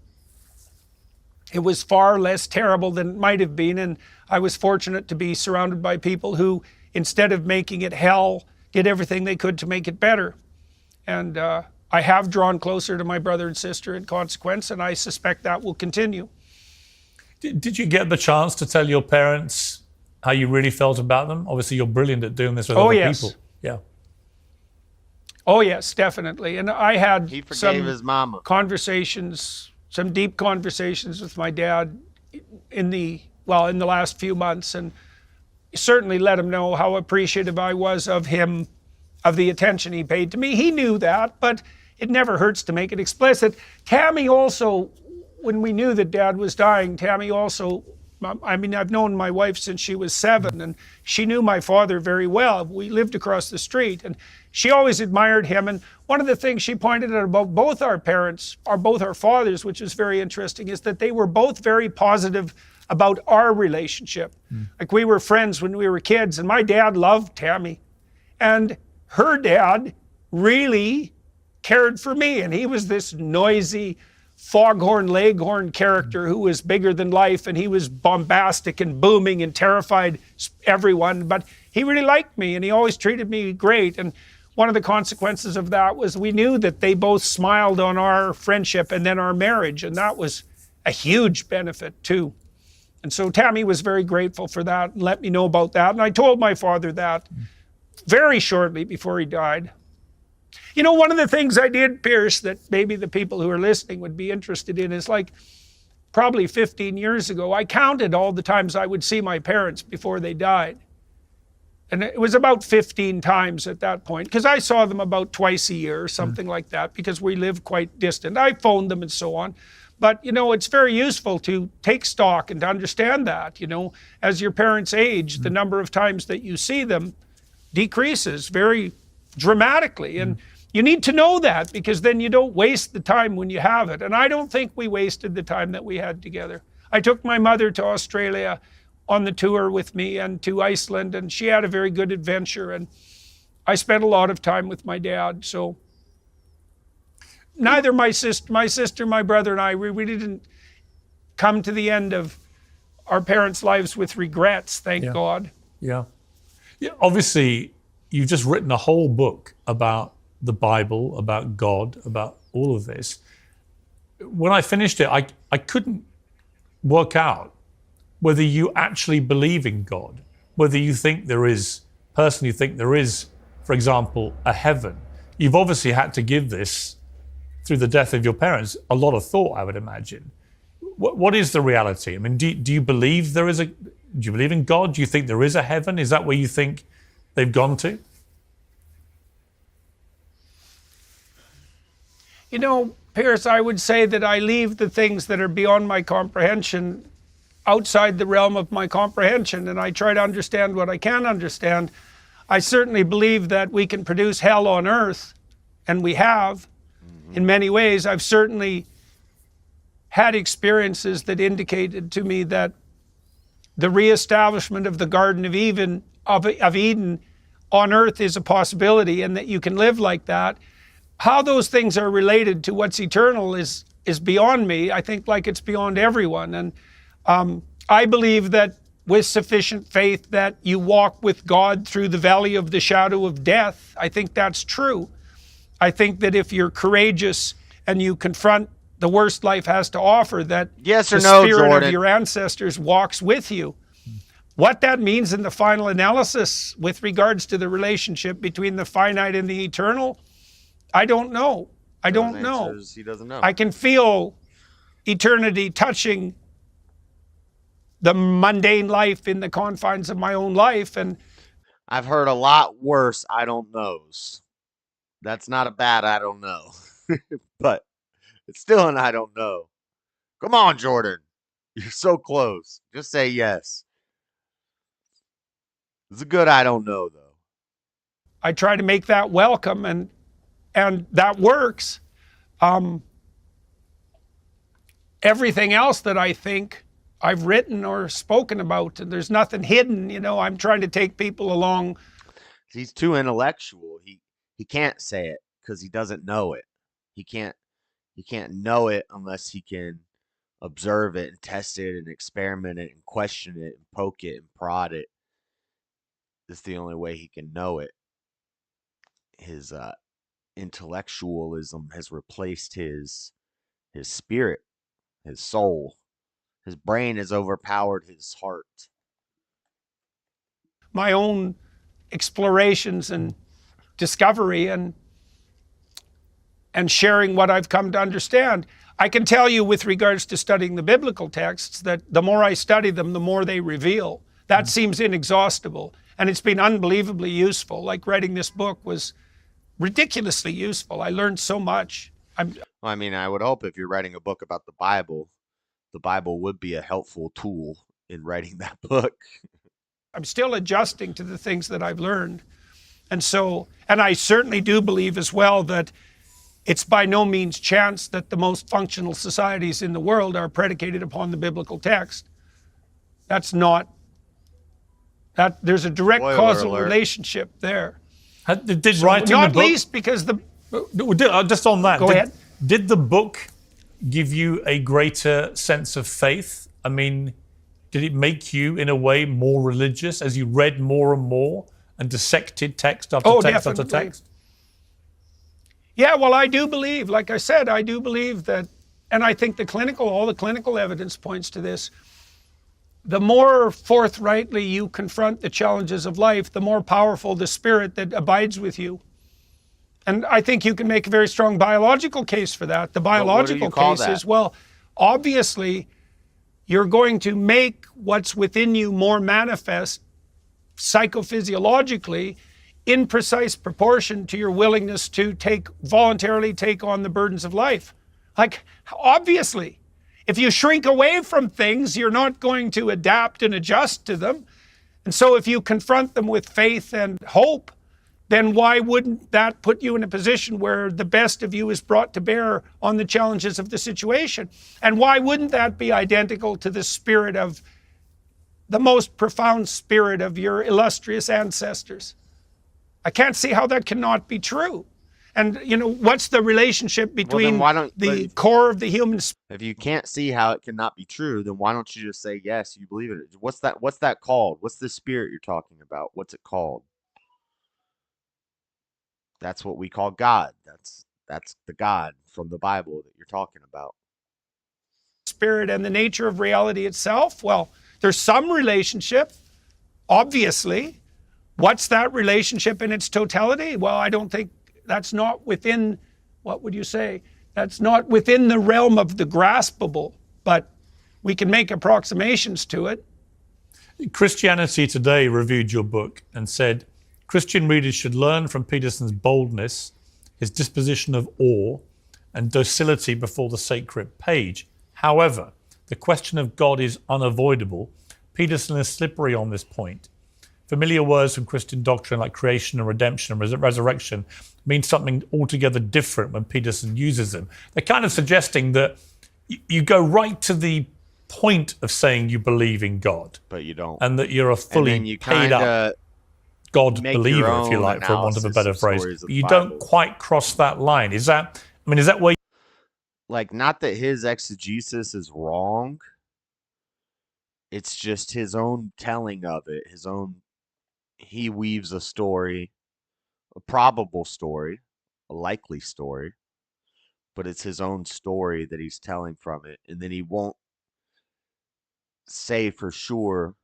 it was far less terrible than it might have been. And I was fortunate to be surrounded by people who, instead of making it hell, did everything they could to make it better. And I have drawn closer to my brother and sister in consequence, and I suspect that will continue. Did you get the chance to tell your parents how you really felt about them? Obviously, you're brilliant at doing this with other people. Yeah. Oh, yes, definitely. And I had He forgave some his mama. conversations, some deep conversations with my dad in the last few months, and certainly let him know how appreciative I was of him, of the attention he paid to me. He knew that, but it never hurts to make it explicit. Tammy also, when we knew that Dad was dying, Tammy also, I've known my wife since she was 7, and she knew my father very well. We lived across the street, and she always admired him. And one of the things she pointed out about both our parents, or both our fathers, which is very interesting, is that they were both very positive about our relationship. Like, we were friends when we were kids, and my dad loved Tammy, and her dad really cared for me, and he was this noisy foghorn leghorn character who was bigger than life, and he was bombastic and booming and terrified everyone, but he really liked me, and he always treated me great. And one of the consequences of that was we knew that they both smiled on our friendship and then our marriage, and that was a huge benefit too. And so Tammy was very grateful for that and let me know about that, and I told my father that very shortly before he died. One of the things I did, Peirs, that maybe the people who are listening would be interested in is, like, probably 15 years ago, I counted all the times I would see my parents before they died. And it was about 15 times at that point, because I saw them about twice a year or something like that, because we live quite distant. I phoned them and so on. But, it's very useful to take stock and to understand that, as your parents age, the number of times that you see them decreases very dramatically. And you need to know that, because then you don't waste the time when you have it. And I don't think we wasted the time that we had together. I took my mother to Australia on the tour with me, and to Iceland, and she had a very good adventure, and I spent a lot of time with my dad. So neither my sister, my brother, and I, we didn't come to the end of our parents' lives with regrets, thank God. Yeah. Yeah. Obviously, you've just written a whole book about the Bible, about God, about all of this. When I finished it, I couldn't work out whether you actually believe in God, whether you think there is, personally think there is, for example, a heaven. You've obviously had to give this, through the death of your parents, a lot of thought, I would imagine. What is the reality? I mean, do you believe there is do you believe in God? Do you think there is a heaven? Is that where you think they've gone to? You know, Peirs, I would say that I leave the things that are beyond my comprehension outside the realm of my comprehension, and I try to understand what I can understand. I certainly believe that we can produce hell on earth, and we have in many ways. I've certainly had experiences that indicated to me that the reestablishment of the Garden of Eden on earth is a possibility, and that you can live like that. How those things are related to what's eternal is beyond me. I think like it's beyond everyone. And I believe that with sufficient faith that you walk with God through the valley of the shadow of death. I think that's true. I think that if you're courageous and you confront the worst life has to offer, that Yes or the no, spirit Jordan? of your ancestors walks with you. What that means in the final analysis with regards to the relationship between the finite and the eternal, I don't know. I don't know. He doesn't know. I can feel eternity touching the mundane life in the confines of my own life. And I've heard a lot worse I don't knows. That's not a bad I don't know. But it's still an I don't know. Come on, Jordan. You're so close. Just say yes. It's a good I don't know, though. I try to make that welcome, and that works. Everything else that I think I've written or spoken about, and there's nothing hidden. You know, I'm trying to take people along. He's too intellectual. He can't say it because he doesn't know it. He can't know it unless he can observe it and test it and experiment it and question it and poke it and prod it. It's the only way he can know it. His intellectualism has replaced his spirit, his soul. His brain has overpowered his heart. My own explorations and discovery and sharing what I've come to understand. I can tell you with regards to studying the biblical texts that the more I study them, the more they reveal. That seems inexhaustible, and it's been unbelievably useful. Like writing this book was ridiculously useful. I learned so much. I mean, I would hope if you're writing a book about the Bible would be a helpful tool in writing that book. I'm still adjusting to the things that I've learned. And I certainly do believe as well that it's by no means chance that the most functional societies in the world are predicated upon the biblical text. There's a direct Spoiler causal alert. relationship there. Did writing Not the book, least because just on that, Go ahead. Did the book give you a greater sense of faith? I mean, did it make you, in a way, more religious as you read more and more and dissected text after text after definitely. text? Yeah, well, I do believe, like I said, I do believe that, and I think all the clinical evidence points to this. The more forthrightly you confront the challenges of life, the more powerful the spirit that abides with you. And I think you can make a very strong biological case for that. The biological case is, well, obviously, you're going to make what's within you more manifest psychophysiologically in precise proportion to your willingness to voluntarily take on the burdens of life. Like, obviously, if you shrink away from things, you're not going to adapt and adjust to them. And so if you confront them with faith and hope, then why wouldn't that put you in a position where the best of you is brought to bear on the challenges of the situation? And why wouldn't that be identical to the spirit of the most profound spirit of your illustrious ancestors? I can't see how that cannot be true. And, what's the relationship between the core of the human spirit? If you can't see how it cannot be true, then why don't you just say, yes, you believe it? What's that called? What's the spirit you're talking about? What's it called? That's what we call God. That's the God from the Bible that you're talking about. Spirit and the nature of reality itself? Well, there's some relationship, obviously. What's that relationship in its totality? Well, I don't think that's not within, what would you say? That's not within the realm of the graspable, but we can make approximations to it. Christianity Today reviewed your book and said, Christian readers should learn from Peterson's boldness, his disposition of awe, and docility before the sacred page. However, the question of God is unavoidable. Peterson is slippery on this point. Familiar words from Christian doctrine like creation and redemption and resurrection mean something altogether different when Peterson uses them. They're kind of suggesting that you go right to the point of saying you believe in God. But you don't. And that you're a fully paid up God believer, if you like, for want of a better phrase. But you don't quite cross that line. Is that where like, not that his exegesis is wrong. It's just his own telling of it, he weaves a story, a probable story, a likely story, but it's his own story that he's telling from it. And then he won't say for sure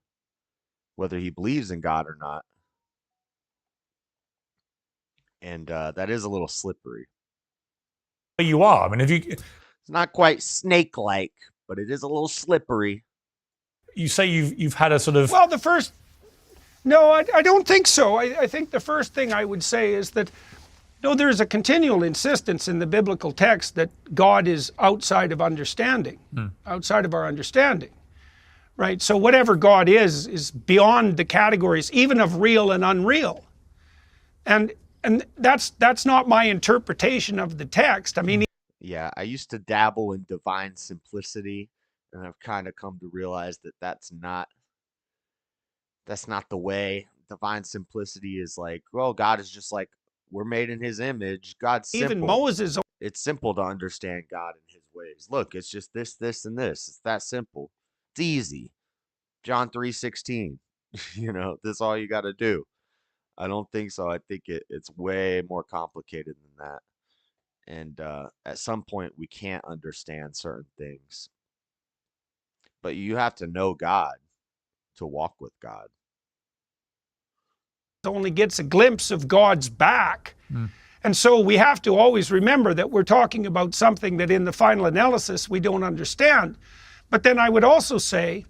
whether he believes in God or not. And that is a little slippery. you are? I mean, It's not quite snake-like, but it is a little slippery. You say you've had a sort of... Well, no, I don't think so. I think the first thing I would say is that, there's a continual insistence in the biblical text that God is outside of understanding, outside of our understanding, right? So whatever God is beyond the categories, even of real and unreal. And that's not my interpretation of the text. I mean... Yeah, I used to dabble in divine simplicity, and I've kind of come to realize that that's not the way. Divine simplicity is like, well, God is just like, we're made in his image. God's simple. Even Moses... It's simple to understand God and his ways. Look, it's just this, this, and this. It's that simple. It's easy. John 3:16. This is all you got to do. I don't think so. I think it's way more complicated than that. And at some point, we can't understand certain things. But you have to know God to walk with God. Only gets a glimpse of God's back. And so we have to always remember that we're talking about something that in the final analysis we don't understand. But then I would also say,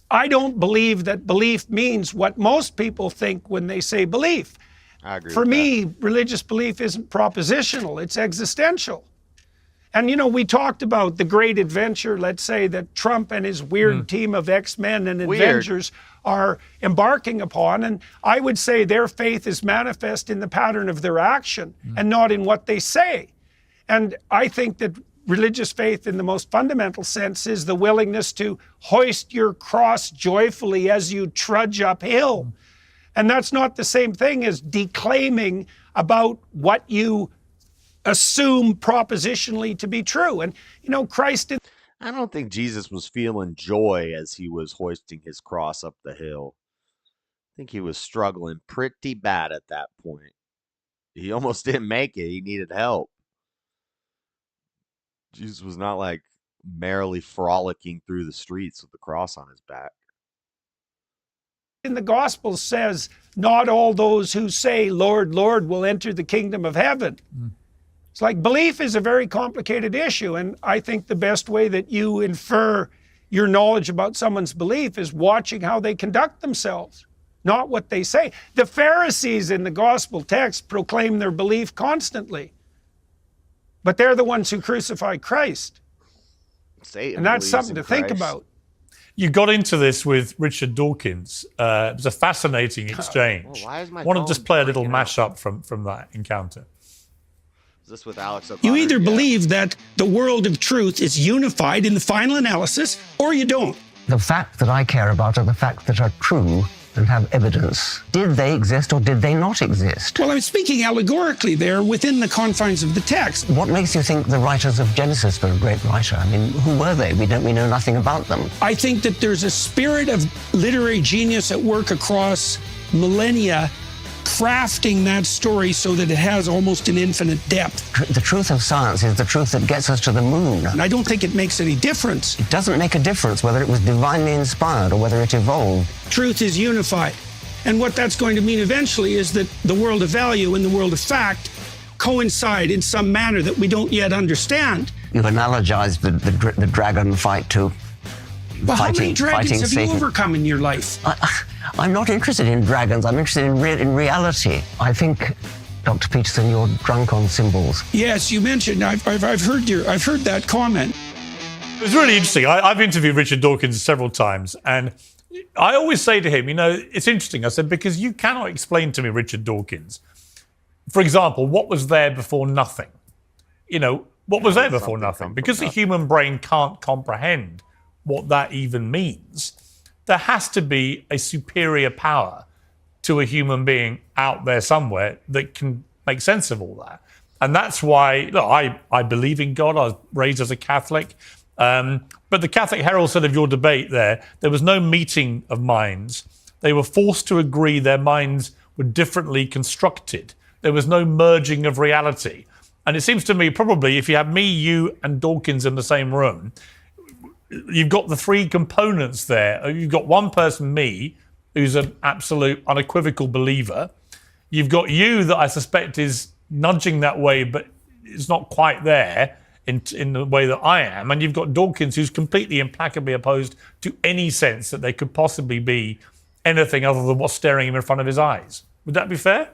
I don't believe that belief means what most people think when they say belief. I agree. For me, religious belief isn't propositional, it's existential. And we talked about the great adventure, let's say, that Trump and his weird team of X-Men and Avengers are embarking upon. And I would say their faith is manifest in the pattern of their action and not in what they say. And I think that religious faith in the most fundamental sense is the willingness to hoist your cross joyfully as you trudge uphill. And that's not the same thing as declaiming about what you assume propositionally to be true. And, Christ did... I don't think Jesus was feeling joy as he was hoisting his cross up the hill. I think he was struggling pretty bad at that point. He almost didn't make it. He needed help. Jesus was not like merrily frolicking through the streets with the cross on his back. In the Gospels says, not all those who say, Lord, Lord, will enter the kingdom of heaven. It's like belief is a very complicated issue, and I think the best way that you infer your knowledge about someone's belief is watching how they conduct themselves, not what they say. The Pharisees in the gospel text proclaim their belief constantly, but they're the ones who crucify Christ. Satan and that's something to Christ. Think about. You got into this with Richard Dawkins. It was a fascinating exchange. Why is my I want to phone just play a little freaking mashup from that encounter. Is this with Alex? You either believe that the world of truth is unified in the final analysis, or you don't. The facts that I care about are the facts that are true and have evidence. Did they exist or did they not exist? Well, I'm speaking allegorically there within the confines of the text. What makes you think the writers of Genesis were a great writer? I mean, who were they? We know nothing about them. I think that there's a spirit of literary genius at work across millennia, crafting that story so that it has almost an infinite depth. The truth of science is the truth that gets us to the moon. And I don't think it makes any difference. It doesn't make a difference whether it was divinely inspired or whether it evolved. Truth is unified. And what that's going to mean eventually is that the world of value and the world of fact coincide in some manner that we don't yet understand. You analogized the dragon fight to But how many dragons have Satan. you overcome in your life? I'm not interested in dragons. I'm interested in reality. I think, Dr. Peterson, you're drunk on symbols. Yes, you mentioned. I've heard that comment. It was really interesting. I've interviewed Richard Dawkins several times, and I always say to him, it's interesting. I said, because you cannot explain to me, Richard Dawkins, for example, what was there before nothing? What was there before nothing? Because the human brain can't comprehend what that even means. There has to be a superior power to a human being out there somewhere that can make sense of all that. And that's why, look, I believe in God. I was raised as a Catholic. But the Catholic Herald said of your debate there was no meeting of minds. They were forced to agree their minds were differently constructed. There was no merging of reality. And it seems to me, probably, if you have me, you, and Dawkins in the same room, you've got the three components there. You've got one person, me, who's an absolute unequivocal believer. You've got you that I suspect is nudging that way, but it's not quite there in the way that I am. And you've got Dawkins, who's completely implacably opposed to any sense that there could possibly be anything other than what's staring him in front of his eyes. Would that be fair?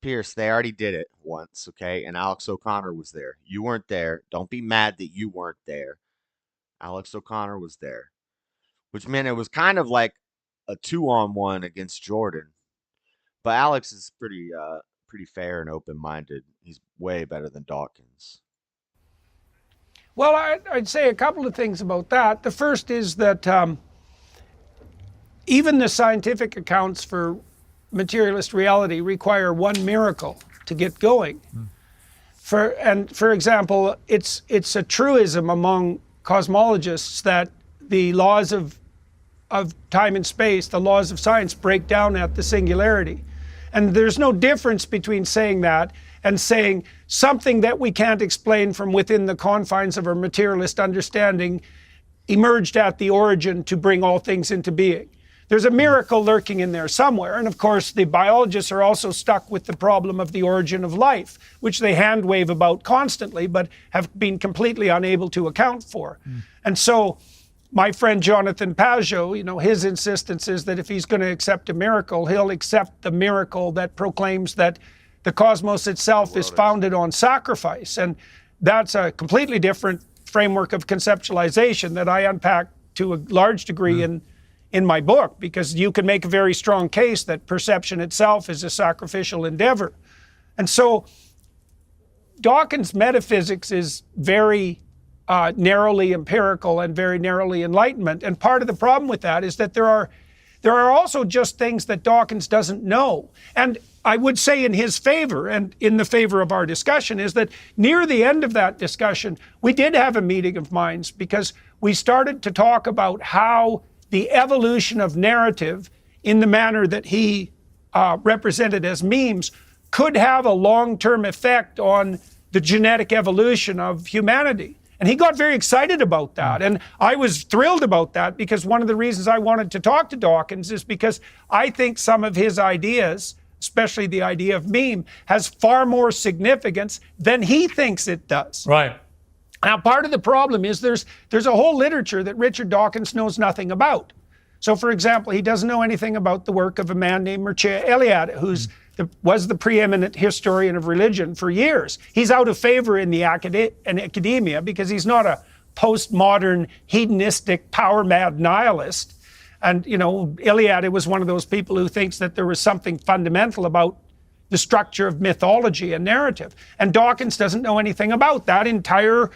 Peirce, they already did it once, okay? And Alex O'Connor was there. You weren't there. Don't be mad that you weren't there. Alex O'Connor was there, which meant it was kind of like a 2-on-1 against Jordan. But Alex is pretty fair and open-minded. He's way better than Dawkins. Well, I'd say a couple of things about that. The first is that even the scientific accounts for materialist reality require one miracle to get going. For example, it's a truism among cosmologists that the laws of time and space, the laws of science, break down at the singularity. And there's no difference between saying that and saying something that we can't explain from within the confines of our materialist understanding emerged at the origin to bring all things into being. There's a miracle lurking in there somewhere. And of course, the biologists are also stuck with the problem of the origin of life, which they hand wave about constantly, but have been completely unable to account for. And so my friend Jonathan Pajot, his insistence is that if he's going to accept a miracle, he'll accept the miracle that proclaims that the cosmos itself is founded on sacrifice. And that's a completely different framework of conceptualization that I unpack to a large degree in my book, because you can make a very strong case that perception itself is a sacrificial endeavor. And so Dawkins' metaphysics is very narrowly empirical and very narrowly Enlightenment. And part of the problem with that is that there are also just things that Dawkins doesn't know. And I would say in his favor, and in the favor of our discussion, is that near the end of that discussion, we did have a meeting of minds, because we started to talk about how the evolution of narrative in the manner that he represented as memes could have a long-term effect on the genetic evolution of humanity. And he got very excited about that. And I was thrilled about that, because one of the reasons I wanted to talk to Dawkins is because I think some of his ideas, especially the idea of meme, has far more significance than he thinks it does. Right. Now, part of the problem is there's a whole literature that Richard Dawkins knows nothing about. So, for example, he doesn't know anything about the work of a man named Mircea Eliade, who's was the preeminent historian of religion for years. He's out of favor in academia because he's not a postmodern, hedonistic, power-mad nihilist. And, Eliade was one of those people who thinks that there was something fundamental about the structure of mythology and narrative. And Dawkins doesn't know anything about that entire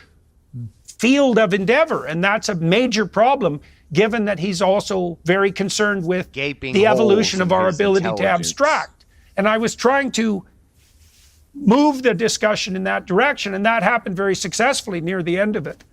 field of endeavor. And that's a major problem given that he's also very concerned with Gaping the evolution holes of in our his ability to intelligence. abstract. And I was trying to move the discussion in that direction, and that happened very successfully near the end of it.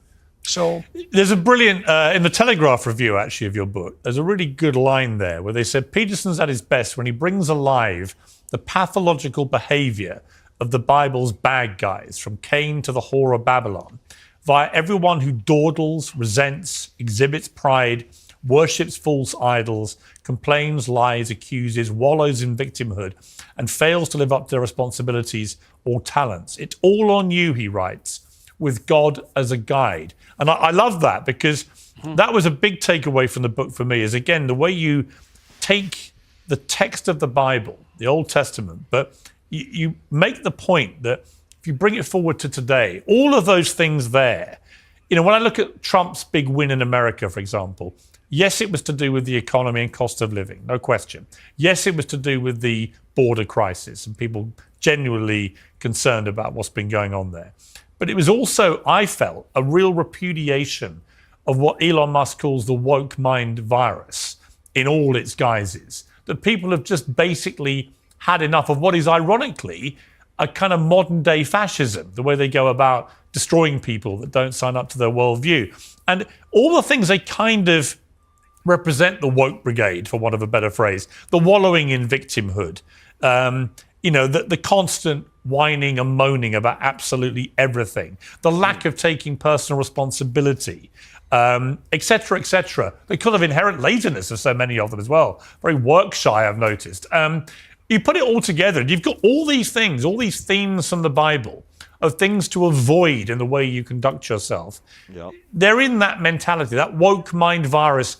So there's a brilliant, in the Telegraph review actually of your book, there's a really good line there where they said Peterson's at his best when he brings alive the pathological behavior of the Bible's bad guys, from Cain to the whore of Babylon, via everyone who dawdles, resents, exhibits pride, worships false idols, complains, lies, accuses, wallows in victimhood, and fails to live up to their responsibilities or talents. It's all on you, he writes, with God as a guide. And I love that, because that was a big takeaway from the book for me, is again, the way you take the text of the Bible, the Old Testament, but you make the point that if you bring it forward to today, all of those things there, when I look at Trump's big win in America, for example, yes, it was to do with the economy and cost of living, no question. Yes, it was to do with the border crisis and people genuinely concerned about what's been going on there. But it was also, I felt, a real repudiation of what Elon Musk calls the woke mind virus in all its guises. That people have just basically had enough of what is ironically a kind of modern day fascism, the way they go about destroying people that don't sign up to their worldview. And all the things they kind of represent the woke brigade, for want of a better phrase, the wallowing in victimhood, the constant whining and moaning about absolutely everything, the lack of taking personal responsibility, et cetera, et cetera. The kind of inherent laziness of so many of them as well. Very work shy, I've noticed. You put it all together, and you've got all these things, all these themes from the Bible of things to avoid in the way you conduct yourself. Yep. They're in that mentality, that woke mind virus.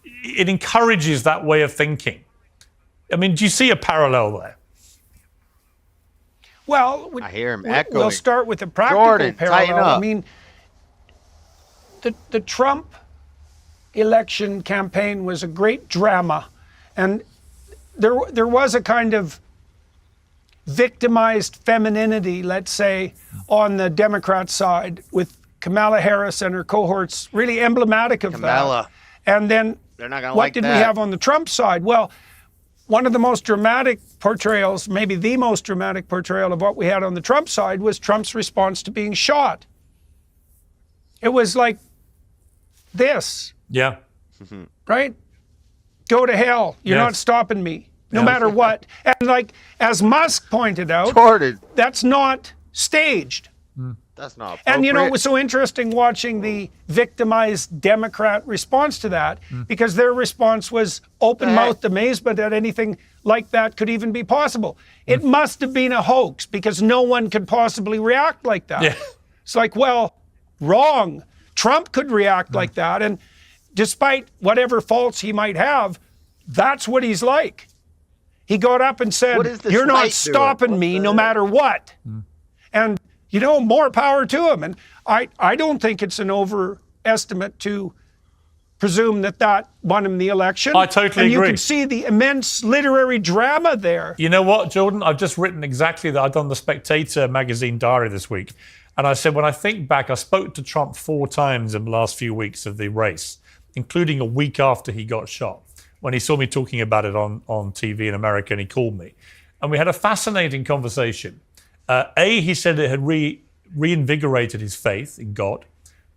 It encourages that way of thinking. I mean, do you see a parallel there? Well, I hear him echoing. We'll start with the practical Jordan, parallel. tighten up. I mean, the Trump election campaign was a great drama, and there was a kind of victimized femininity, let's say, on the Democrat side, with Kamala Harris and her cohorts, really emblematic of Kamala. that. And then They're not gonna what like did we that. have on the Trump side? Well, one of the most dramatic portrayals, maybe the most dramatic portrayal of what we had on the Trump side, was Trump's response to being shot. It was like this, Yeah. right? Go to hell. You're Yes. not stopping me, no matter what. And like, as Musk pointed out, Jordan, that's not staged. that's not appropriate. And it was so interesting watching the victimized Democrat response to that, because their response was open-mouthed amazement that anything like that could even be possible. It must have been a hoax, because no one could possibly react like that. Yeah. It's like, well, wrong. Trump could react like that, and despite whatever faults he might have, that's what he's like. He got up and What said, is this "You're not light doing? stopping What me the- no matter what." And more power to him. And I don't think it's an overestimate to presume that won him the election. I totally and you agree. can see the immense literary drama there. You know what, Jordan? I've just written exactly that. I've done the Spectator magazine diary this week. And I said, when I think back, I spoke to Trump 4 times in the last few weeks of the race, including a week after he got shot, when he saw me talking about it on TV in America, and he called me. And we had a fascinating conversation. He said it had reinvigorated his faith in God,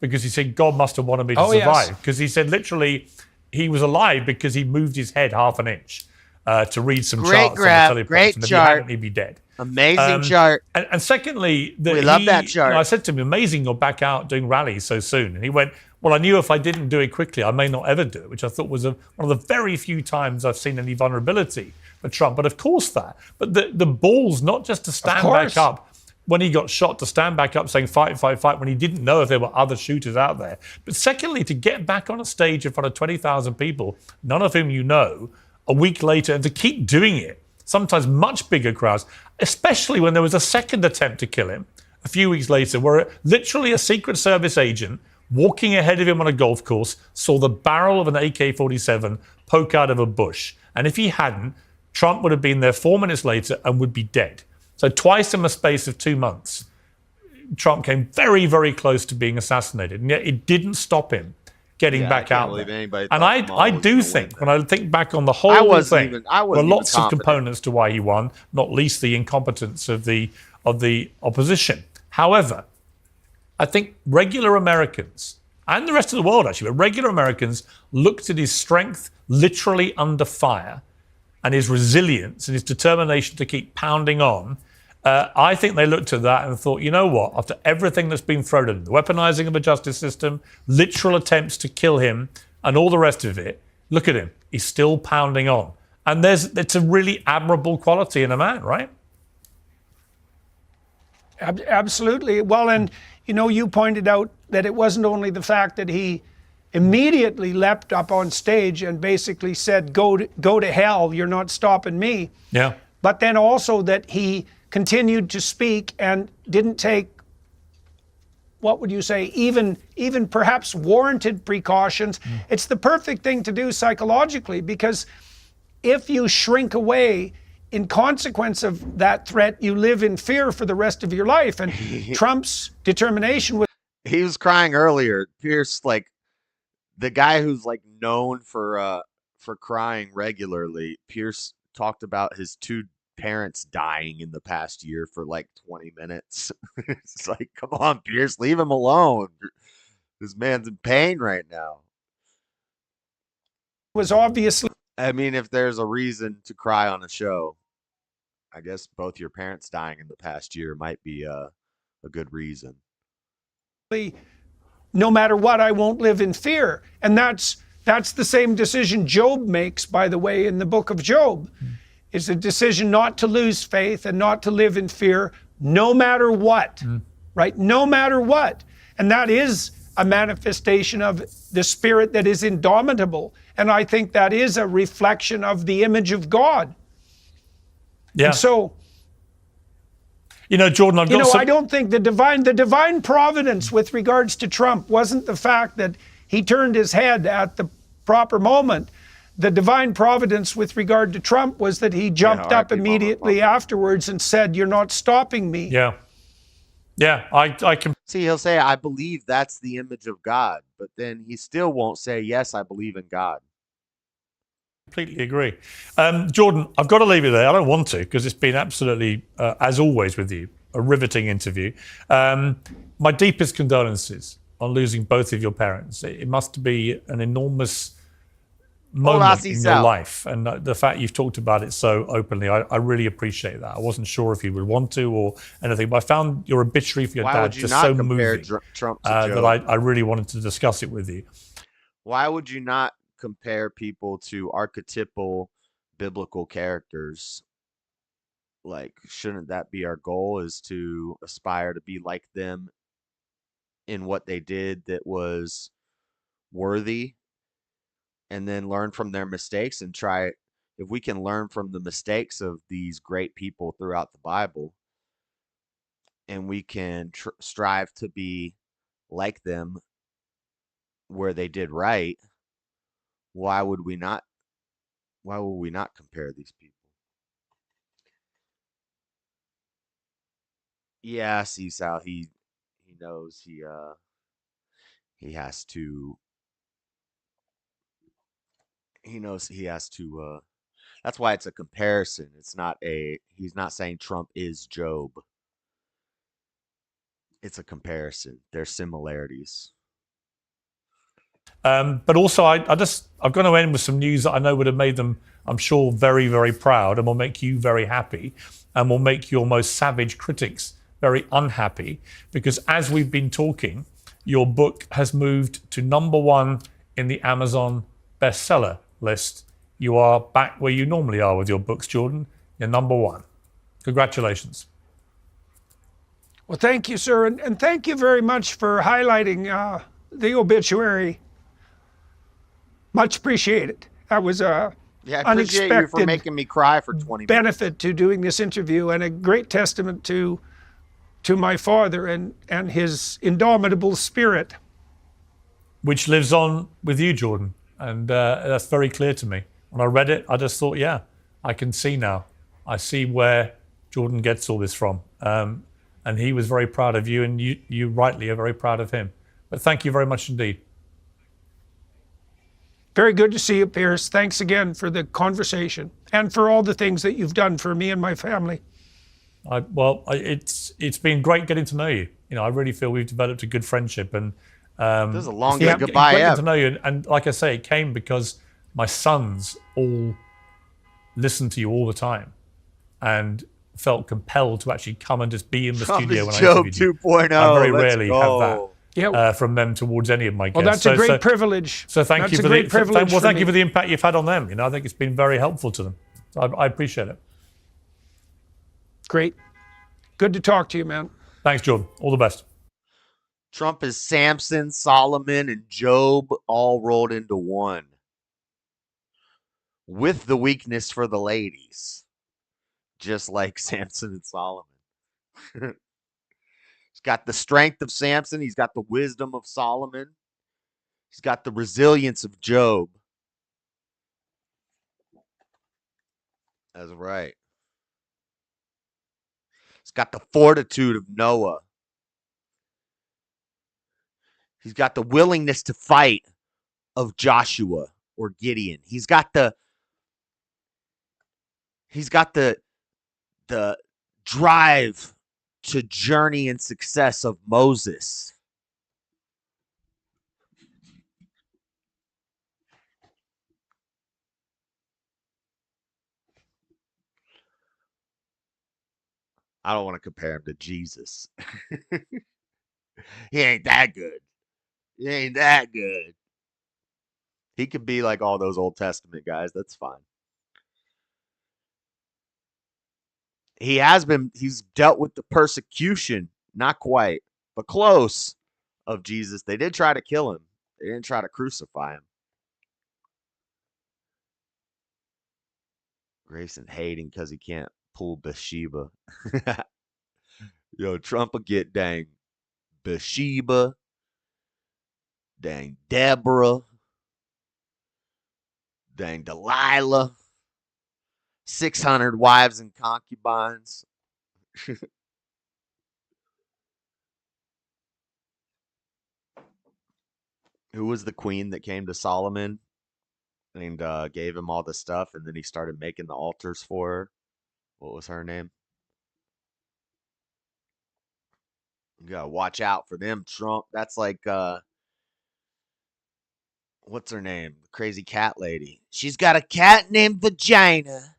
because he said God must have wanted me to survive. Yes. Because he said literally he was alive because he moved his head half an inch to read some Great charts graph, on the teleprompter. great And if chart. he hadn't, he'd be dead. Amazing chart. And secondly, We love that chart. I said to him, amazing you're back out doing rallies so soon. And he went, well, I knew if I didn't do it quickly, I may not ever do it, which I thought was one of the very few times I've seen any vulnerability for Trump. But of course but the balls, not just to stand back up when he got shot, to stand back up saying fight, fight, fight, when he didn't know if there were other shooters out there. But secondly, to get back on a stage in front of 20,000 people, none of whom you know, a week later, and to keep doing it, sometimes much bigger crowds, especially when there was a second attempt to kill him a few weeks later, where literally a Secret Service agent walking ahead of him on a golf course saw the barrel of an AK-47 poke out of a bush. And if he hadn't, Trump would have been there 4 minutes later and would be dead. So twice in the space of 2 months, Trump came very, very close to being assassinated. And yet it didn't stop him getting Yeah, I back can't out believe there. anybody And thought Kamala I was do gonna think, win when I think back on the whole I wasn't thing, even there were even lots of confident. components to why he won, not least the incompetence of the opposition. However, I think regular Americans and the rest of the world, actually, but regular Americans looked at his strength literally under fire and his resilience and his determination to keep pounding on. I think they looked at that and thought, you know what, after everything that's been thrown at him, the weaponizing of the justice system, literal attempts to kill him, and all the rest of it, look at him. He's still pounding on. And it's a really admirable quality in a man, right? Absolutely. Well, and you pointed out that it wasn't only the fact that he immediately leapt up on stage and basically said, go to hell, you're not stopping me. Yeah. But then also that he continued to speak and didn't take, what would you say, even perhaps warranted precautions. It's the perfect thing to do psychologically, because if you shrink away in consequence of that threat, you live in fear for the rest of your life. And Trump's determination was... He was crying earlier. Pierce, like, the guy who's like known for crying regularly, Pierce talked about his two parents dying in the past year for like 20 minutes. It's like, come on, Pierce, leave him alone. This man's in pain right now. Was obviously... I mean, if there's a reason to cry on a show, I guess both your parents dying in the past year might be a good reason. No matter what, I won't live in fear. And that's the same decision Job makes, by the way, in the book of Job. It's a decision not to lose faith and not to live in fear, no matter what, right? No matter what. And that is a manifestation of the spirit that is indomitable. And I think that is a reflection of the image of God. Yeah. And so, Jordan, I don't think the divine providence with regards to Trump wasn't the fact that he turned his head at the proper moment. The divine providence with regard to Trump was that he jumped up immediately afterwards and said, "You're not stopping me." Yeah. Yeah, I can see. He'll say, "I believe that's the image of God," but then he still won't say, "Yes, I believe in God." Completely agree. Jordan, I've got to leave it there. I don't want to, because it's been absolutely, as always with you, a riveting interview. My deepest condolences on losing both of your parents. It must be an enormous moment in your life. And the fact you've talked about it so openly, I really appreciate that. I wasn't sure if you would want to or anything, but I found your obituary for your dad just so moving Trump to that I really wanted to discuss it with you. Why would you not compare people to archetypal biblical characters? Like, shouldn't that be our goal, is to aspire to be like them in what they did that was worthy, and then learn from their mistakes and try, if we can learn from the mistakes of these great people throughout the Bible, and we can strive to be like them where they did right, why would we not compare these people? Yeah, see, Sal, he knows he has to that's why it's a comparison. He's not saying Trump is Job. It's a comparison. There's similarities. But also, I'm going to end with some news that I know would have made them, I'm sure, very, very proud, and will make you very happy, and will make your most savage critics very unhappy, because as we've been talking, your book has moved to #1 in the Amazon bestseller list. You are back where you normally are with your books, Jordan. You're #1. Congratulations. Well, thank you, sir. And thank you very much for highlighting the obituary. Much appreciated. That was a appreciate you for making me cry for 20 minutes. Benefit to doing this interview, and a great testament to my father and his indomitable spirit. Which lives on with you, Jordan. And that's very clear to me. When I read it, I just thought, yeah, I can see now. I see where Jordan gets all this from. And he was very proud of you, and you rightly are very proud of him. But thank you very much indeed. Very good to see you, Peirce. Thanks again for the conversation and for all the things that you've done for me and my family. It's been great getting to know you. I really feel we've developed a good friendship, and This is the longest great goodbye getting ever. to know you. And like I say, it came because my sons all listen to you all the time, and felt compelled to actually come and just be in the Trump studio is when I Job interviewed you. 2.0. I very Let's rarely have that. go. Yeah. From them towards any of my guests. Well, that's a great privilege. So thank That's you a for great the privilege well, for thank me. you for the impact you've had on them. I think it's been very helpful to them. So I appreciate it. Great. Good to talk to you, man. Thanks, Jordan. All the best. Trump is Samson, Solomon, and Job all rolled into one. With the weakness for the ladies. Just like Samson and Solomon. He's got the strength of Samson. He's got the wisdom of Solomon. He's got the resilience of Job. That's right. He's got the fortitude of Noah. He's got the willingness to fight of Joshua or Gideon. He's got the drive to journey and success of Moses. I don't want to compare him to Jesus. He ain't that good. He ain't that good. He could be like all those Old Testament guys. That's fine. He's dealt with the persecution, not quite, but close, of Jesus. They did try to kill him. They didn't try to crucify him. Grayson hating because he can't pull Bathsheba. Yo, Trump will get dang Bathsheba, dang Deborah, dang Delilah, 600 wives and concubines. Who was the queen that came to Solomon and gave him all the stuff, and then he started making the altars for her? What was her name? You gotta watch out for them, Trump. That's like what's her name? The crazy cat lady. She's got a cat named Vagina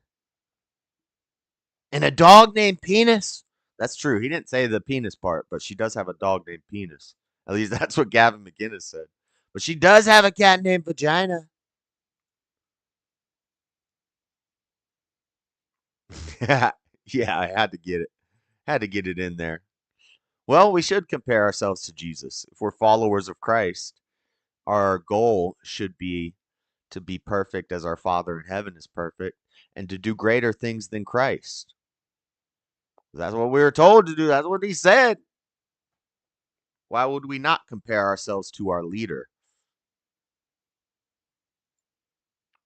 and a dog named Penis. That's true. He didn't say the penis part, but she does have a dog named Penis. At least that's what Gavin McInnes said. But she does have a cat named Vagina. Yeah, I had to get it. Had to get it in there. Well, we should compare ourselves to Jesus. If we're followers of Christ, our goal should be to be perfect as our Father in heaven is perfect and to do greater things than Christ. That's what we were told to do. That's what he said. Why would we not compare ourselves to our leader?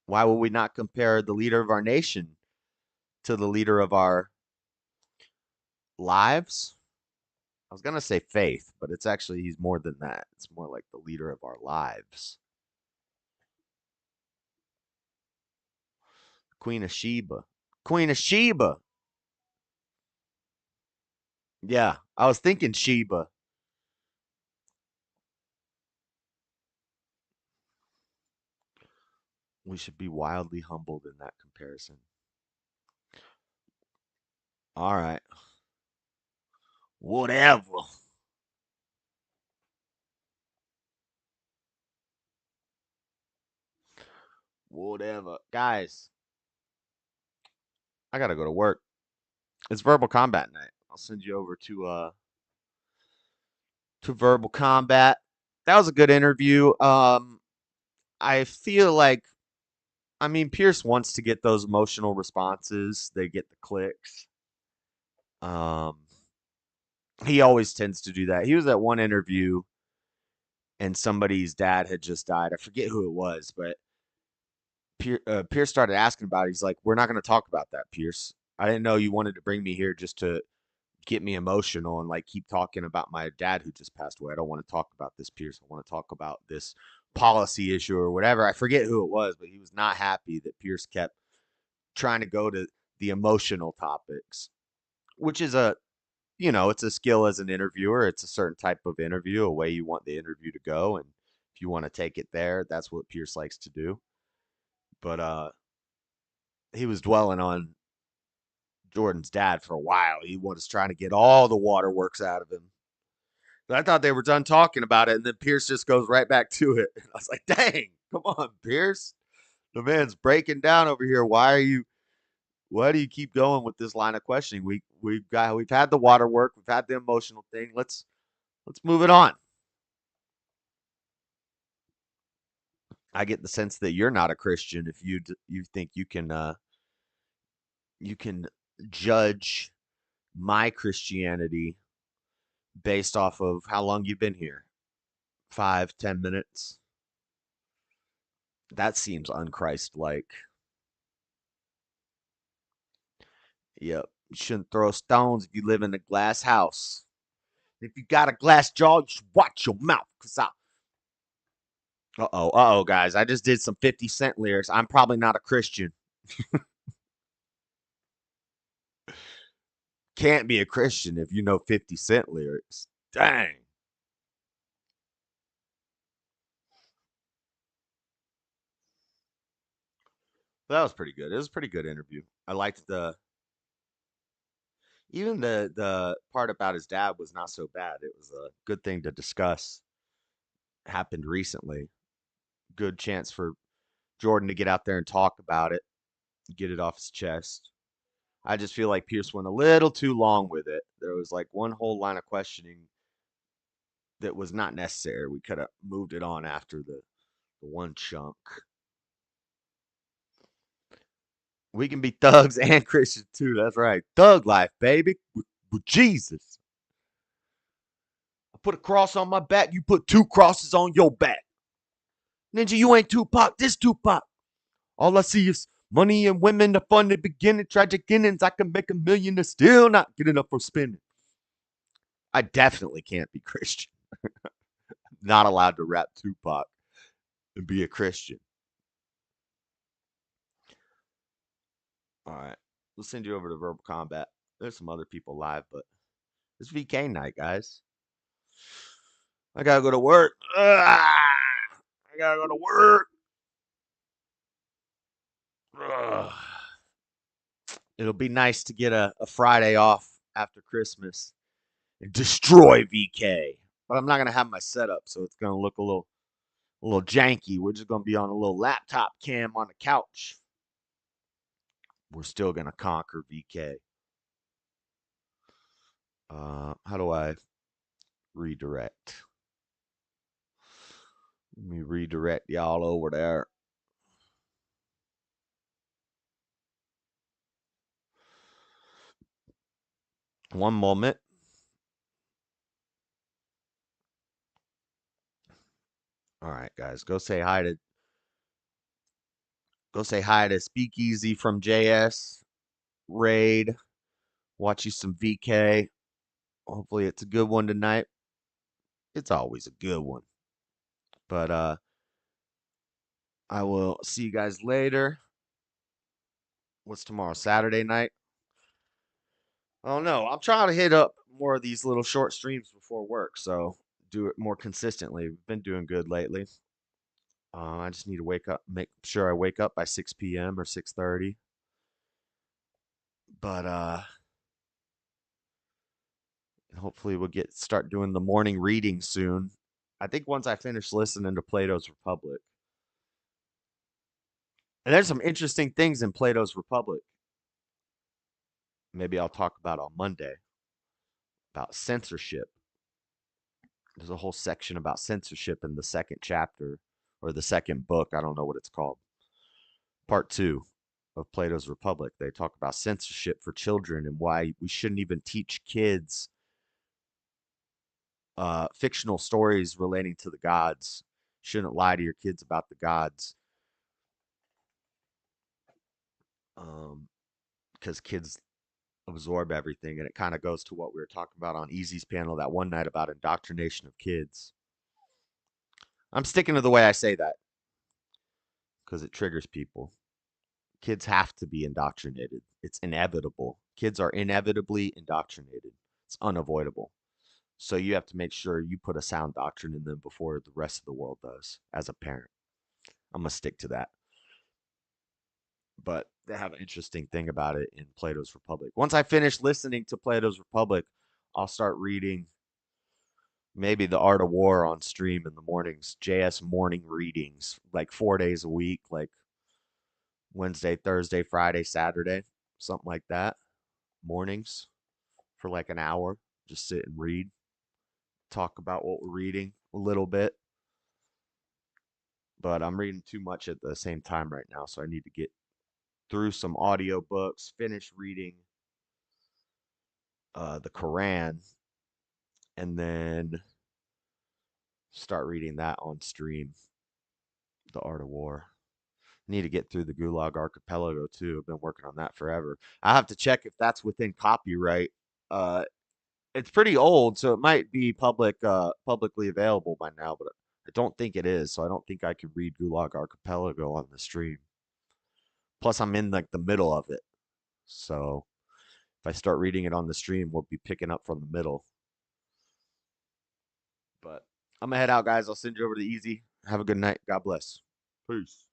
Why would we not compare the leader of our nation to the leader of our lives? I was going to say faith, but it's actually, he's more than that. It's more like the leader of our lives. Queen of Sheba. Queen of Sheba. Yeah, I was thinking Sheba. We should be wildly humbled in that comparison. All right. Whatever. Whatever. Guys, I got to go to work. It's verbal combat night. I'll send you over to verbal combat. That was a good interview. I feel like Pearce wants to get those emotional responses. They get the clicks. He always tends to do that. He was at one interview and somebody's dad had just died. I forget who it was, but Pearce started asking about it. He's like, "We're not going to talk about that, Pearce. I didn't know you wanted to bring me here just to get me emotional and like keep talking about my dad who just passed away. I don't want to talk about this, Pearce. I want to talk about this policy issue or whatever. I forget who it was, but he was not happy that Peirce kept trying to go to the emotional topics, which is it's a skill as an interviewer. It's a certain type of interview, a way you want the interview to go. And if you want to take it there, that's what Peirce likes to do. But he was dwelling on Jordan's dad for a while. He was trying to get all the waterworks out of him. But I thought they were done talking about it, and then Peirce just goes right back to it. And I was like, dang, come on, Peirce. The man's breaking down over here. Why do you keep going with this line of questioning? We've had the water work, we've had the emotional thing. Let's move it on. I get the sense that you're not a Christian if you think you can judge my Christianity based off of how long you've been here. 5, 10 minutes. That seems unchrist-like. Yep. You shouldn't throw stones if you live in a glass house. If you got a glass jaw, you should watch your mouth. Uh-oh, guys. I just did some 50 Cent lyrics. I'm probably not a Christian. Can't be a Christian if you know 50 Cent lyrics. Dang. That was pretty good. It was a pretty good interview. I liked even the part about his dad was not so bad. It was a good thing to discuss. Happened recently. Good chance for Jordan to get out there and talk about it, get it off his chest. I just feel like Peirce went a little too long with it. There was like one whole line of questioning that was not necessary. We could have moved it on after the one chunk. We can be thugs and Christians too. That's right. Thug life, baby. With Jesus. I put a cross on my back. You put 2 crosses on your back. Ninja, you ain't Tupac. This Tupac. All I see is money and women, the fun at the beginning, tragic endings. I can make $1 million and still not get enough for spending. I definitely can't be Christian. Not allowed to rap Tupac and be a Christian. All right. We'll send you over to Verbal Combat. There's some other people live, but it's VK night, guys. I gotta go to work. I gotta go to work. It'll be nice to get a Friday off after Christmas and destroy VK. But I'm not gonna have my setup, so it's gonna look a little janky. We're just gonna be on a little laptop cam on the couch. We're still gonna conquer VK. How do I redirect? Let me redirect y'all over there. One moment. All right, guys, go say hi to Speakeasy from JS. Raid. Watch you some VK. Hopefully it's a good one tonight. It's always a good one. But I will see you guys later. What's tomorrow? Saturday night? Oh no, I'm trying to hit up more of these little short streams before work, so do it more consistently. We've been doing good lately. I just need to wake up, make sure I wake up by 6 p.m. or 6:30. But hopefully we'll start doing the morning reading soon. I think once I finish listening to Plato's Republic. And there's some interesting things in Plato's Republic. Maybe I'll talk about on Monday. About censorship. There's a whole section about censorship in the second chapter, or the second book. I don't know what it's called. Part 2 of Plato's Republic. They talk about censorship for children and why we shouldn't even teach kids fictional stories relating to the gods. Shouldn't lie to your kids about the gods. Because kids absorb everything, and it kind of goes to what we were talking about on Easy's panel that one night about indoctrination of kids. I'm sticking to the way I say that because it triggers people. Kids have to be indoctrinated. It's inevitable. Kids are inevitably indoctrinated. It's unavoidable. So you have to make sure you put a sound doctrine in them before the rest of the world does as a parent. I'm going to stick to that. But they have an interesting thing about it in Plato's Republic. Once I finish listening to Plato's Republic, I'll start reading maybe The Art of War on stream in the mornings, JS morning readings, like 4 days a week, like Wednesday, Thursday, Friday, Saturday, something like that. Mornings for like an hour, just sit and read, talk about what we're reading a little bit. But I'm reading too much at the same time right now, so I need to get through some audiobooks, finish reading the Quran, and then start reading that on stream, The Art of War. Need to get through the Gulag Archipelago too. I've been working on that forever. I have to check if that's within copyright. It's pretty old, so it might be publicly available by now, but I don't think it is. So I don't think I can read Gulag Archipelago on the stream. Plus, I'm in like the middle of it, so if I start reading it on the stream, we'll be picking up from the middle. But I'm gonna head out, guys. I'll send you over to Easy. Have a good night. God bless. Peace.